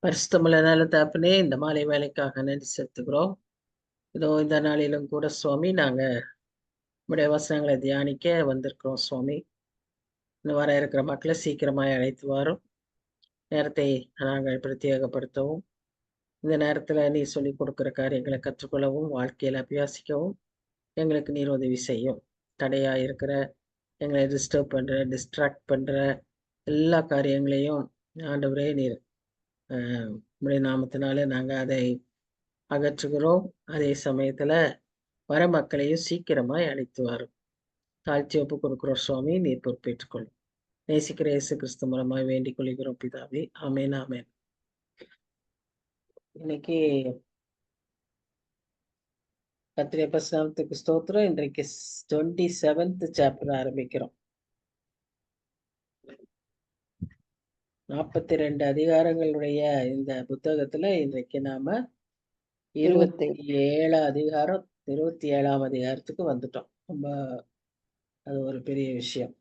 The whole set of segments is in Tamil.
பரிசுத்தமுள்ள நல்ல தகப்பனே, இந்த மாலை வேலைக்காக நன்றி செலுத்துகிறோம். இதோ இந்த நாளிலும் கூட சுவாமி, நாங்க உம்முடைய வசனங்களை தியானிக்க வந்திருக்கிறோம் சுவாமி. இன்னும் வர இருக்கிற மக்களை சீக்கிரமாய் அழைத்து வரும் நேரத்தை நாங்கள் பிரத்யேகப்படுத்தவும், இந்த நேரத்துல நீ சொல்லிக் கொடுக்கிற காரியங்களை கற்றுக்கொள்ளவும், வாழ்க்கையில் அபியாசிக்கவும் எங்களுக்கு நீர் உதவி செய்யும். தடையா இருக்கிற, எங்களை டிஸ்ட்ராக்ட் பண்ற எல்லா காரியங்களையும் ஆண்டவரே நீர் உம்முடைய நாமத்தினால நாங்கள் அதை அகற்றுகிறோம். அதே சமயத்துல வர மக்களையும் சீக்கிரமாய் அழைத்து வரும். தாழ்த்தி ஒப்பு கொடுக்கிறோம் சுவாமி, நீர் பொறுப்பேற்றுக் கொள்ளும். நேசிக்கிற இயேசு கிறிஸ்து மூலமாய் வேண்டிக் கொள்கிறோம் பிதாவே. ஆமென், ஆமென். இன்னைக்கு கர்த்தருடைய பரிசுத்தத்துக்கு ஸ்தோத்திரம். இன்றைக்கு 27th சாப்டர் ஆரம்பிக்கிறோம். 42 அதிகாரங்களுடைய இந்த புத்தகத்துல இன்றைக்கு நாம 27 அதிகாரம் 27ஆம் அதிகாரத்துக்கு வந்துட்டோம். ரொம்ப அது ஒரு பெரிய விஷயம்.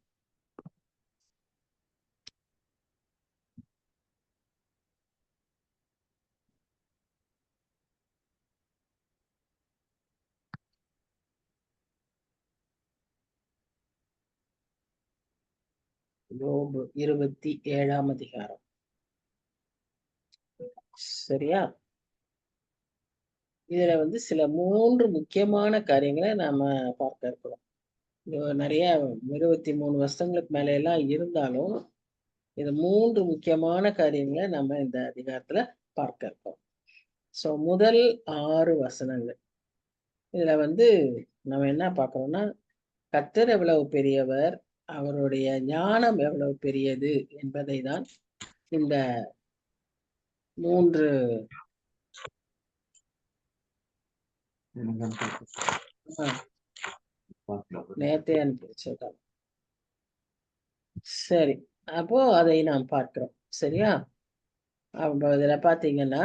யோபு 27ஆம் அதிகாரம். சரியா? இதுல சில 3 முக்கியமான காரியங்களை நாம பார்க்க இருக்கிறோம். நிறைய 23 வருஷங்களுக்கு மேல எல்லாம் இருந்தாலும் இது 3 முக்கியமான காரியங்களை நம்ம இந்த அதிகாரத்துல பார்க்க இருக்கோம். சோ முதல் 6 வசனங்கள் இதுல நம்ம என்ன பார்க்கிறோம்னா, கர்த்தர் எவ்வளவு பெரியவர், அவருடைய ஞானம் எவ்வளவு பெரியது என்பதை தான் இந்த 3 நேரத்தை அனுப்பிச்சிருக்காங்க. சரி, அப்போ அதை நாம் பார்க்கிறோம். சரியா? அப்ப இதுல பாத்தீங்கன்னா,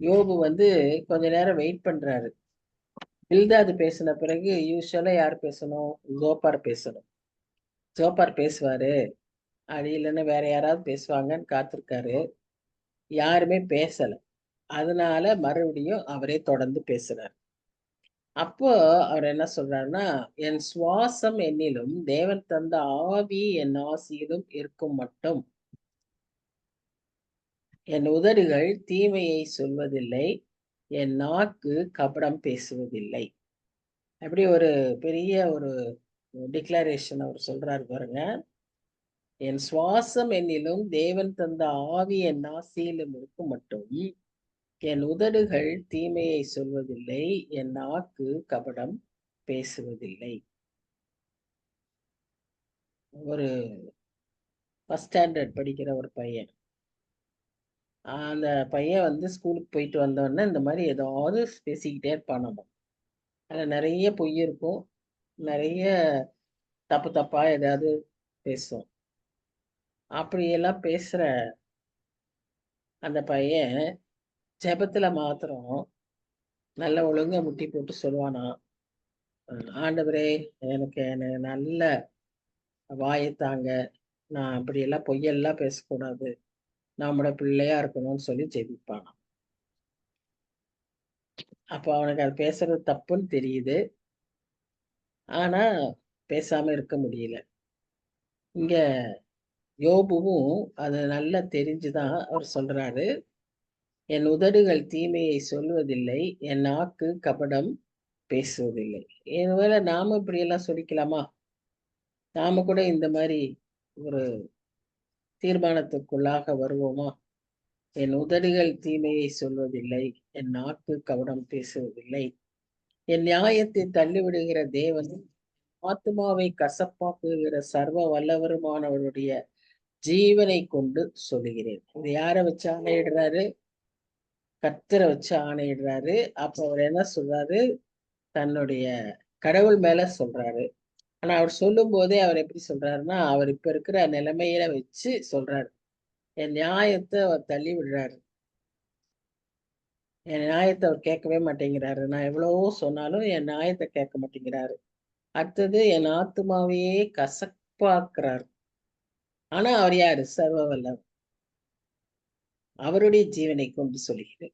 யோபு கொஞ்ச நேரம் வெயிட் பண்றாரு. பில்தாது பேசின பிறகு யூஸ்வலா யார் பேசணும்? ஜோப்பார் பேசணும். ஜோப்பார் பேசுவாரு, அது இல்லைன்னா வேற யாராவது பேசுவாங்கன்னு காத்திருக்காரு. யாருமே பேசல. அதனால மறுபடியும் அவரே தொடர்ந்து பேசுறாரு. அப்போ அவர் என்ன சொல்றாருன்னா, என் சுவாசம் என்னிலும் தேவன் தந்த ஆவி என் ஆசியிலும் இருக்கும் மட்டும் என் உதடுகள் தீமையை சொல்வதில்லை, என் நாக்கு கபடம் பேசுவதில்லை. அப்படி ஒரு பெரிய ஒரு டிக்ளரேஷன் அவர் சொல்றாரு பாருங்க. என் சுவாசம் என்னிலும் தேவன் தந்த ஆவி என் நாசியிலும் இருக்கும் மட்டும் என் உதடுகள் தீமையை சொல்வதில்லை, என் நாக்கு கபடம் பேசுவதில்லை. ஒரு ஃபர்ஸ்ட் ஸ்டாண்டர்ட் படிக்கிற ஒரு பையன், அந்த பையன் ஸ்கூலுக்கு போயிட்டு வந்தோடனே இந்த மாதிரி ஏதாவது பேசிக்கிட்டே இருப்பானாம். அதுல நிறைய பொய் இருக்கும், நிறைய தப்பு தப்பா ஏதாவது பேசும். அப்படியெல்லாம் பேசுற அந்த பையன் ஜெபத்துல மாத்திரம் நல்ல ஒழுங்கா முட்டி போட்டு சொல்லுவானா, ஆண்டவரே எனக்கு நல்ல வாயத்தாங்க, நான் அப்படியெல்லாம் பொய்யெல்லாம் பேசக்கூடாது, நம்மளோட பிள்ளையா இருக்கணும்னு சொல்லி ஜெபிப்பானாம். அப்ப அவனுக்கு அது பேசுறது தப்புன்னு தெரியுது, ஆனா பேசாம இருக்க முடியல. இங்க யோபுவும் அது நல்லா தெரிஞ்சுதான் அவர் சொல்றாரு, என் உதடுகள் தீமையை சொல்வதில்லை, என் நாக்கு கபடம் பேசுவதில்லை. ஒருவேளை நாம இப்படி எல்லாம் சொல்லிக்கலாமா? நாம கூட இந்த மாதிரி ஒரு தீர்மானத்துக்குள்ளாக வருவோமா? என் உதடுகள் தீமையை சொல்வதில்லை, என் நாக்கு கபடம் பேசுவதில்லை, என் நியாயத்தை தள்ளிவிடுகிற தேவன் ஆத்மாவை கசப்பாக்குகிற சர்வ வல்லவருமானவருடைய ஜீவனை கொண்டு சொல்லுகிறேன். இது யாரை வச்சு ஆணையிடுறாரு? கர்த்தரை வச்சு ஆணையிடுறாரு. அப்ப அவர் என்ன சொல்றாரு? தன்னுடைய கடவுள் மேல சொல்றாரு. ஆனா அவர் சொல்லும் போதே அவர் எப்படி சொல்றாருன்னா, அவர் இப்ப இருக்கிற நிலைமையில வச்சு சொல்றாரு. என் நியாயத்தை அவர் தள்ளி விடுறாரு. என் நியாயத்தை அவர் கேட்கவே மாட்டேங்கிறாரு. நான் எவ்வளவோ சொன்னாலும் என் நியாயத்தை கேட்க மாட்டேங்கிறாரு. அடுத்தது என் ஆத்துமாவையே கசப்பாக்குறார். ஆனா அவர் யாரு? சர்வ வல்லவர். அவருடைய ஜீவனை கொண்டு சொல்கிறேன்.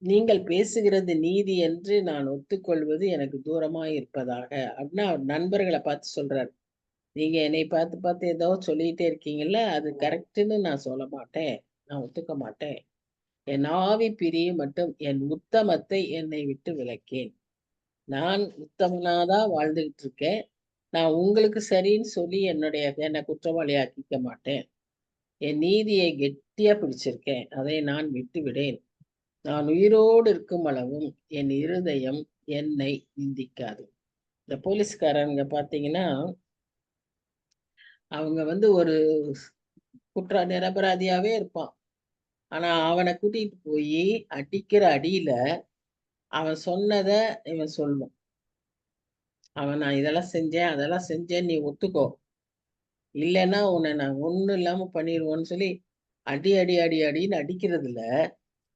நீங்கள் பேசுகிறது நீதி என்று நான் ஒத்துக்கொள்வது எனக்கு தூரமாய் இருப்பதாக. அப்படின்னா அவர் நண்பர்களை பார்த்து சொல்றாரு. நீங்க என்னை பார்த்து பார்த்து ஏதோ சொல்லிட்டே இருக்கீங்கல்ல, அது கரெக்ட்ன்னு நான் சொல்ல மாட்டேன். நான் ஒத்துக்க மாட்டேன். என் ஆவி பிரியும் மட்டும் என் உத்தமத்தை என்னை விட்டு விலக்கேன். நான் உத்தமனாதான் வாழ்ந்துகிட்டு இருக்கேன். நான் உங்களுக்கு சரின்னு சொல்லி என்னை குற்றவாளி ஆக்கிக்க மாட்டேன். என் நீதியை கெட்டியா பிடிச்சிருக்கேன். அதை நான் விட்டு விடேன். நான் உயிரோடு இருக்கும் அளவும் என் இருதயம் என்னை நிந்திக்காது. இந்த போலீஸ்காரங்க பார்த்தீங்கன்னா, அவங்க வந்து ஒரு நிரபராதியாவே இருப்பான். ஆனா அவன கூட்டிட்டு போயி அடிக்கிற அடியில அவன் சொன்னத இவன் சொல்லுவான். நான் இதெல்லாம் செஞ்சேன், அதெல்லாம் செஞ்சேன் நீ ஒத்துக்கோ. இல்லன்னா உன்ன நான் ஒண்ணும் இல்லாம பண்ணிருவோன்னு சொல்லி அடி, அடி, அடி, அடின்னு அடிக்கிறதுல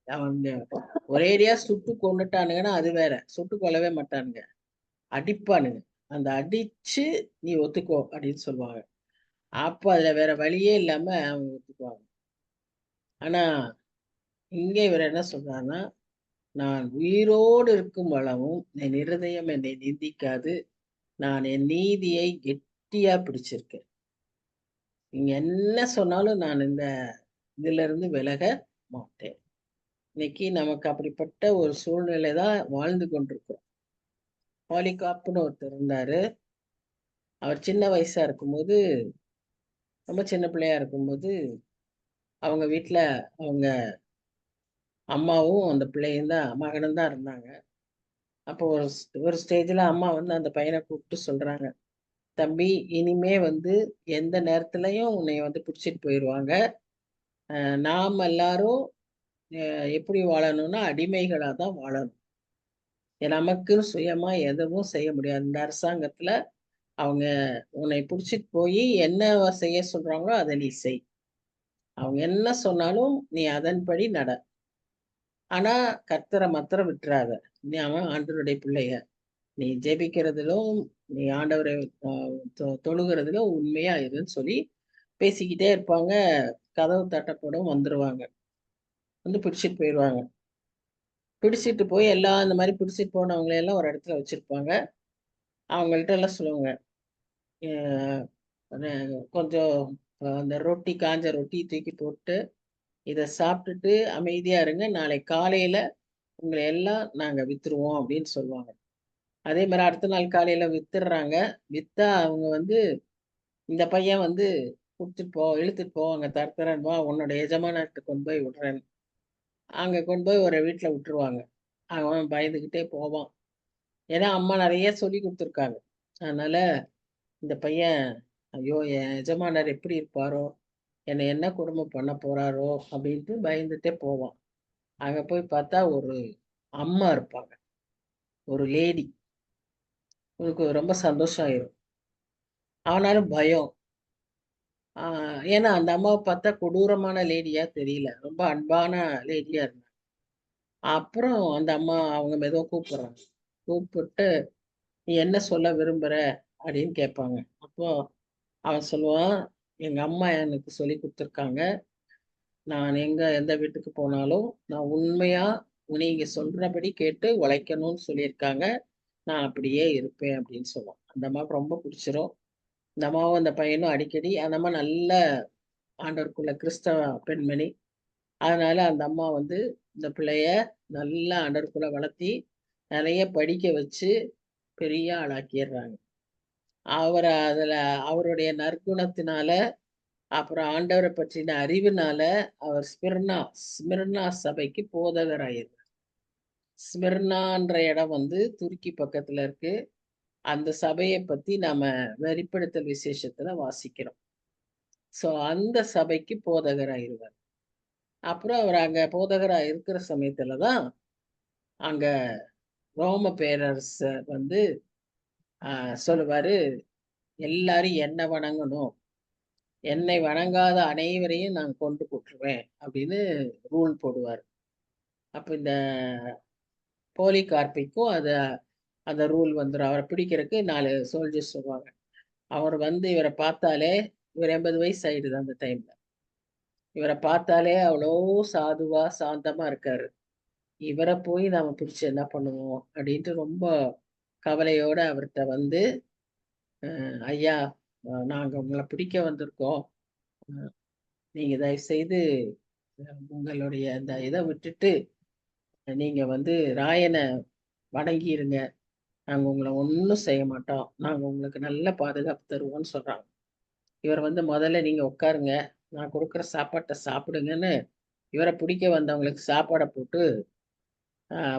அவங்க ஒரேடியா சுட்டு கொன்னுட்டானுங்கன்னா அது வேற. சுட்டு கொல்லவே மாட்டானுங்க. அடிப்பானுங்க. அந்த அடிச்சு நீ ஒத்துக்கோ அப்படின்னு சொல்லுவாங்க. அப்ப அதுல வேற வழியே இல்லாம அவங்க ஒத்துக்குவாங்க. ஆனா இங்க இவர் என்ன சொல்றாருன்னா, நான் உயிரோடு இருக்கும் அளவும் என் இருதயம் என்னை நிந்திக்காது. நான் என் நீதியை கெட்டியா பிடிச்சிருக்கேன். நீங்க என்ன சொன்னாலும் நான் இதுல இருந்து விலக மாட்டேன். இன்னைக்கு நமக்கு அப்படிப்பட்ட ஒரு சூழ்நிலை தான் வாழ்ந்து கொண்டிருக்கிறோம். பாலிகாப்னு ஒருத்தர் இருந்தாரு. அவர் சின்ன வயசா இருக்கும்போது, ரொம்ப சின்ன பிள்ளையா இருக்கும்போது, அவங்க வீட்ல அவங்க அம்மாவும், அந்த பிள்ளையும் தான் மகனும் தான் இருந்தாங்க. அப்போ ஒரு ஸ்டேஜ்ல அம்மா வந்து அந்த பையன கூப்பிட்டு சொல்றாங்க, "தம்பி, இனிமே வந்து எந்த நேரத்துலயும் உன்னைய வந்து புடிச்சிட்டு போயிருவாங்க. நாம் எல்லாரும் எப்படி வாழணும்னா, அடிமைகளா தான் வாழணும். நமக்குன்னு சுயமா எதுவும் செய்ய முடியாது. இந்த அரசாங்கத்துல அவங்க உன்னை புடிச்சிட்டு போயி என்ன செய்ய சொல்றாங்களோ, அத நீ செய். அவங்க என்ன சொன்னாலும் நீ அதன்படி நட. ஆனா கர்த்தர மாத்திரம் விட்டுறாத. நீ அவன் ஆண்டவருடைய பிள்ளைய. நீ ஜெபிக்கிறதிலும், நீ ஆண்டவரை அ தொழுகிறதிலும் உண்மையா இருன்னு" சொல்லி பேசிக்கிட்டே இருப்பாங்க. கதவு தட்டப்படும், வந்துருவாங்க. வந்து பிடிச்சிட்டு போயிருவாங்க. பிடிச்சிட்டு போய் எல்லாம் இந்த மாரி பிடிச்சிட்டு போனவங்கள எல்லாம் ஒரு இடத்துல வச்சிருப்பாங்க. அவங்கள்ட்ட எல்லாம் சொல்லுவாங்க. "அ அ கொஞ்சம் அந்த ரொட்டி காஞ்ச ரொட்டி தூக்கி போட்டு, இத சாப்பிட்டுட்டு அமைதியா இருங்க. நாளைக்கு காலையில உங்கள எல்லாம் நாங்க வித்துருவோம்" அப்படின்னு சொல்லுவாங்க. அதே மாரி அடுத்த நாள் காலையில வித்துடுறாங்க. வித்தா அவங்க வந்து இந்த பையன் வந்து இழுத்துட்டு போ அங்க தரதரன்னு வா, உன்னோட எஜமானர்ட்ட கொண்டு போய் விடுறேன். அங்க கொண்டு போய் ஒரு வீட்ல விட்டுருவாங்க. அவன் பயந்துகிட்டே போவான். ஏன்னா அம்மா நெறைய சொல்லிக் குடுத்துருக்காங்க. அதனால இந்த பையன், ஐயோ! என் எஜமானர் எப்படி இருப்பாரோ? என்னை என்ன கொடுமை பண்ண போறாரோ? அப்படின்ட்டு பயந்துட்டே போவான். அங்க போய் பார்த்தா ஒரு அம்மா இருப்பாங்க. ஒரு லேடி. இவனுக்கு ரொம்ப சந்தோஷம் ஆயிரும். ஆனாலும் பயம். ஆ ஏன்னா அந்த அம்மாவ பார்த்தா கொடூரமான லேடியா தெரியல. ரொம்ப அன்பான லேடியா இருந்தாங்க. அப்புறம் அந்த அம்மா அவங்க மெதுவா கூப்பிடுறாங்க. கூப்பிட்டு, "நீ என்ன சொல்ல விரும்புற?" அப்படின்னு கேட்பாங்க. அப்போ அவன் சொல்லுவான், "எங்க அம்மா எனக்கு சொல்லிக் குடுத்துருக்காங்க. நான் எந்த வீட்டுக்கு போனாலும், நான் உண்மையா நீங்க சொல்றபடி கேட்டு உழைக்கணும்னு சொல்லியிருக்காங்க. நான் அப்படியே இருப்பேன்" அப்படின்னு சொல்லுவான். அந்த அம்மாவுக்கு ரொம்ப புடிச்சிரும். இந்த அம்மாவும் அந்த பையனும் அடிக்கடி அந்த அம்மா நல்ல ஆண்டவருக்குள்ள கிறிஸ்தவ பெண்மணி. அதனால அந்த அம்மா வந்து இந்த பிள்ளைய நல்லா ஆண்டவருக்குள்ள வளர்த்தி, நெறைய படிக்க வச்சு, பெரிய ஆளாக்கிர்றாங்க. அதுல அவருடைய நற்குணத்தினால, அப்புறம் ஆண்டவர பற்றின அறிவுனால, அவர் ஸ்மிர்னா சபைக்கு போதகராயிருந்தார். ஸ்மிர்னான்ற இடம் வந்து துருக்கி பக்கத்துல இருக்கு. அந்த சபைய பத்தி நாம வெளிப்படுத்தல் விசேஷத்துல வாசிக்கிறோம். அந்த சபைக்கு போதகராயிருவார். அப்புறம் அவர் அங்க போதகரா இருக்கிற சமயத்துல தான், அங்க ரோம பேரரசர் வந்து சொல்லுவாரு, "எல்லாரும் என்ன வணங்கணும். என்னை வணங்காத அனைவரையும் நான் கொன்று போட்டுருவேன்" அப்படின்னு ரூல் போடுவாரு. அப்ப இந்த போலிகார்ப்புக்கும் அத அந்த ரூல் வந்துரும். அவர பிடிக்கிறதுக்கு 4 சோல்ஜர்ஸ் வருவாங்க. அவர் வந்து இவர பார்த்தாலே இவர் 80 வயசு ஆயிடுது அந்த டைம்ல. இவர பார்த்தாலே அவ்வளோ சாதுவா, சாந்தமா இருக்காரு. இவர போய் நாம பிடிச்சு என்ன பண்ணுவோம்? அப்படின்ட்டு ரொம்ப கவலையோட அவர்ட்ட வந்து, "ஐயா, நாங்க உங்கள பிடிக்க வந்திருக்கோம். அ நீங்க தயவுசெய்து உங்களுடைய இந்த இத விட்டுட்டு, நீங்க வந்து ராயன வணங்கிருங்க. நாங்க உங்கள ஒண்ணும் செய்ய மாட்டோம். நாங்க உங்களுக்கு நல்ல பாதுகாப்பு தருவோம்ன்னு" சொல்றாங்க. இவர் வந்து "முதல்ல நீங்க உட்காருங்க. நான் குடுக்குற சாப்பாட்ட சாப்பிடுங்கன்னு" இவர பிடிக்க வந்தவங்களுக்கு சாப்பாட போட்டு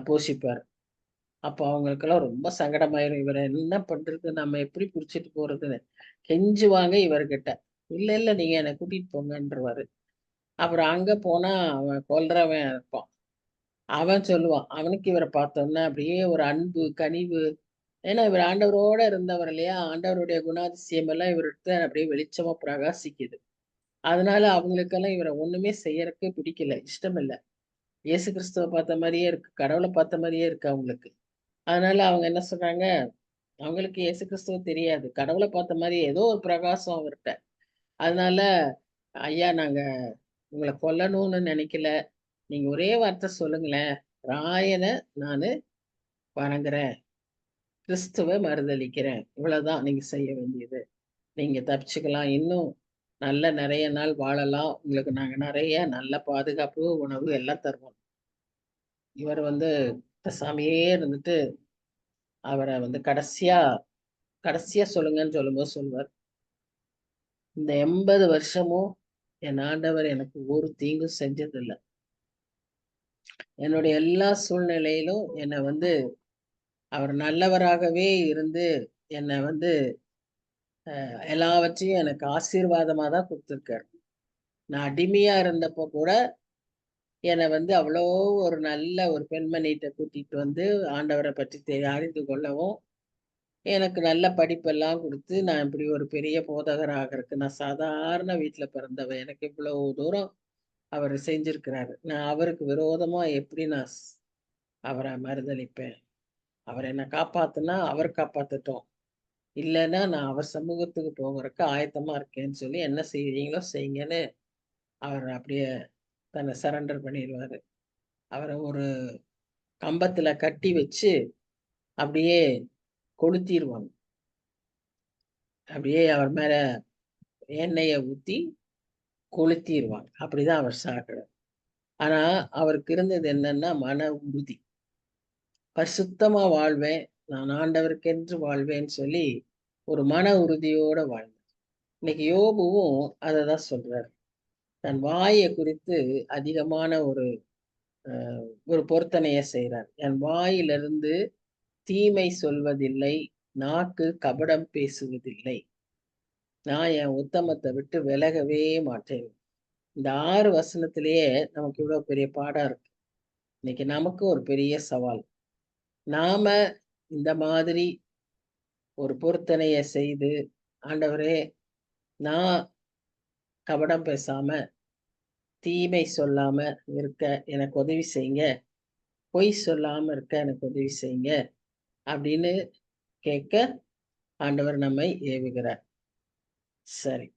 போஷிப்பாரு. அப்போ அவங்களுக்கெல்லாம் ரொம்ப சங்கடமாயிரும். இவர என்ன பண்றது? நம்ம எப்படி புடிச்சிட்டு போறதுன்னு. கெஞ்சுவாங்க இவர்கிட்ட. "இல்ல, இல்ல நீங்க என்ன கூட்டிட்டு போங்கன்ருவாரு." அப்புறம் அங்க போனா அவன் கொல்றவன் இருப்பான். அவன் சொல்லுவான். அவனுக்கு இவர பார்த்தோன்ன அப்படியே ஒரு அன்பு, கனிவு. ஏன்னா இவர் ஆண்டவரோட இருந்தவர் இல்லையா? ஆண்டவருடைய குணாதிசயம் எல்லாம் இவர்ட்ட அப்படியே வெளிச்சமா பிரகாசிக்குது. அதனால அவங்களுக்கெல்லாம் இவர ஒண்ணுமே செய்யறக்கு பிடிக்கல. இஷ்டம் இல்ல. இயேசு கிறிஸ்துவ பார்த்த மாரியே இருக்கு. கடவுள பார்த்த மாரியே இருக்கு அவங்களுக்கு. அதனால அவங்க என்ன சொல்றாங்க, அவங்களுக்கு இயேசு கிறிஸ்துவ தெரியாது. கடவுள பார்த்த மாரி ஏதோ ஒரு பிரகாசம் அவர்ட்ட. அதனால, "ஐயா நாங்க உங்கள கொல்லணும்னு நெனைக்கல. நீங்க ஒரே வார்த்த சொல்லுங்களேன். ராயன நானு வணங்குறேன். கிறிஸ்துவ மறுதலிக்கிறேன். இவ்வளவுதான் நீங்க செய்ய வேண்டியது. நீங்க தப்பிச்சுக்கலாம். இன்னும் நல்ல நெறைய நாள் வாழலாம். உங்களுக்கு நாங்க நெறைய நல்ல பாதுகாப்பு, உணவு எல்லாம் தருவோம்." இவர் வந்து பேசாமயே இருந்துட்டு, அவர வந்து கடைசியா கடைசியா சொல்லுங்கன்னு சொல்லும்போது சொல்லுவாரு. இந்த 80 வருஷமும் என் ஆண்டவர் எனக்கு ஒரு தீங்கும் செஞ்சதில்ல. என்னுடைய எல்லா சூழ்நிலையிலும் என்ன வந்து அவர் நல்லவராகவே இருந்து, என்ன வந்து எல்லாவற்றையும் எனக்கு ஆசீர்வாதமா தான் குடுத்துருக்காரு. நான் அடிமையா இருந்தப்போ கூட என்ன வந்து அவ்வளோ ஒரு நல்ல ஒரு பெண்மணிட்ட கூட்டிட்டு வந்து ஆண்டவர பற்றி அறிந்து கொள்ளவும், எனக்கு நல்ல படிப்பெல்லாம் குடுத்து, நான் இப்படி ஒரு பெரிய போதகர் ஆகறக்கு நான் சாதாரண வீட்ல பிறந்தவ. எனக்கு இவ்வளவு தூரம் அவரு செஞ்சிருக்கிறாரு. நான் அவருக்கு விரோதமா எப்படி அவர மறுதலிப்பேன்? அவர் என்ன காப்பாத்துனா, அவர் காப்பாத்தட்டும். இல்லன்னா, நான் அவர் சமூகத்துக்கு போகறக்கு ஆயத்தமா இருக்கேன்னு சொல்லி, என்ன செய்றீங்களோ செய்யுங்கன்னு, அவர் அப்படியே தன்னை சரண்டர் பண்ணிருவாரு. அவர ஒரு கம்பத்துல கட்டி வச்சு, அப்படியே கொளுத்திருவாங்க. அப்படியே அவர் மேல எண்ணெய ஊத்தி கொளுத்திருவாங்க. அப்படிதான் அவர் சாகுறார். ஆனா, அவருக்கு இருந்தது என்னன்னா, மன உறுதி. பரிசுத்தமா வாழ்வேன். நான் ஆண்டவருக்கென்று வாழ்வேன்னு சொல்லி, ஒரு மன உறுதியோட வாழ்ந்தார். இன்னைக்கு யோபுவும் அததான் சொல்றாரு. தன் வாய குறித்து அதிகமான ஒரு அ ஒரு பொருத்தனைய செய்றார். என் வாயிலிருந்து தீமை சொல்வதில்லை. நாக்கு கபடம் பேசுவதில்லை. நான் என் உத்தமத்த விட்டு விலகவே மாட்டேன். இந்த 6 வசனத்திலேயே நமக்கு இவ்வளோ பெரிய பாடம் இருக்கு. இன்னைக்கு நமக்கு ஒரு பெரிய சவால். நாம இந்த மாதிரி ஒரு பொருத்தனைய செய்து, ஆண்டவரே நான் கபடம் பேசாம, தீமை சொல்லாம இருக்க எனக்கு உதவி செய்யுங்க. பொய் சொல்லாம இருக்க எனக்கு உதவி செய்யுங்க. அப்படின்னு கேட்க ஆண்டவர் நம்மை ஏவுகிறார். சரி.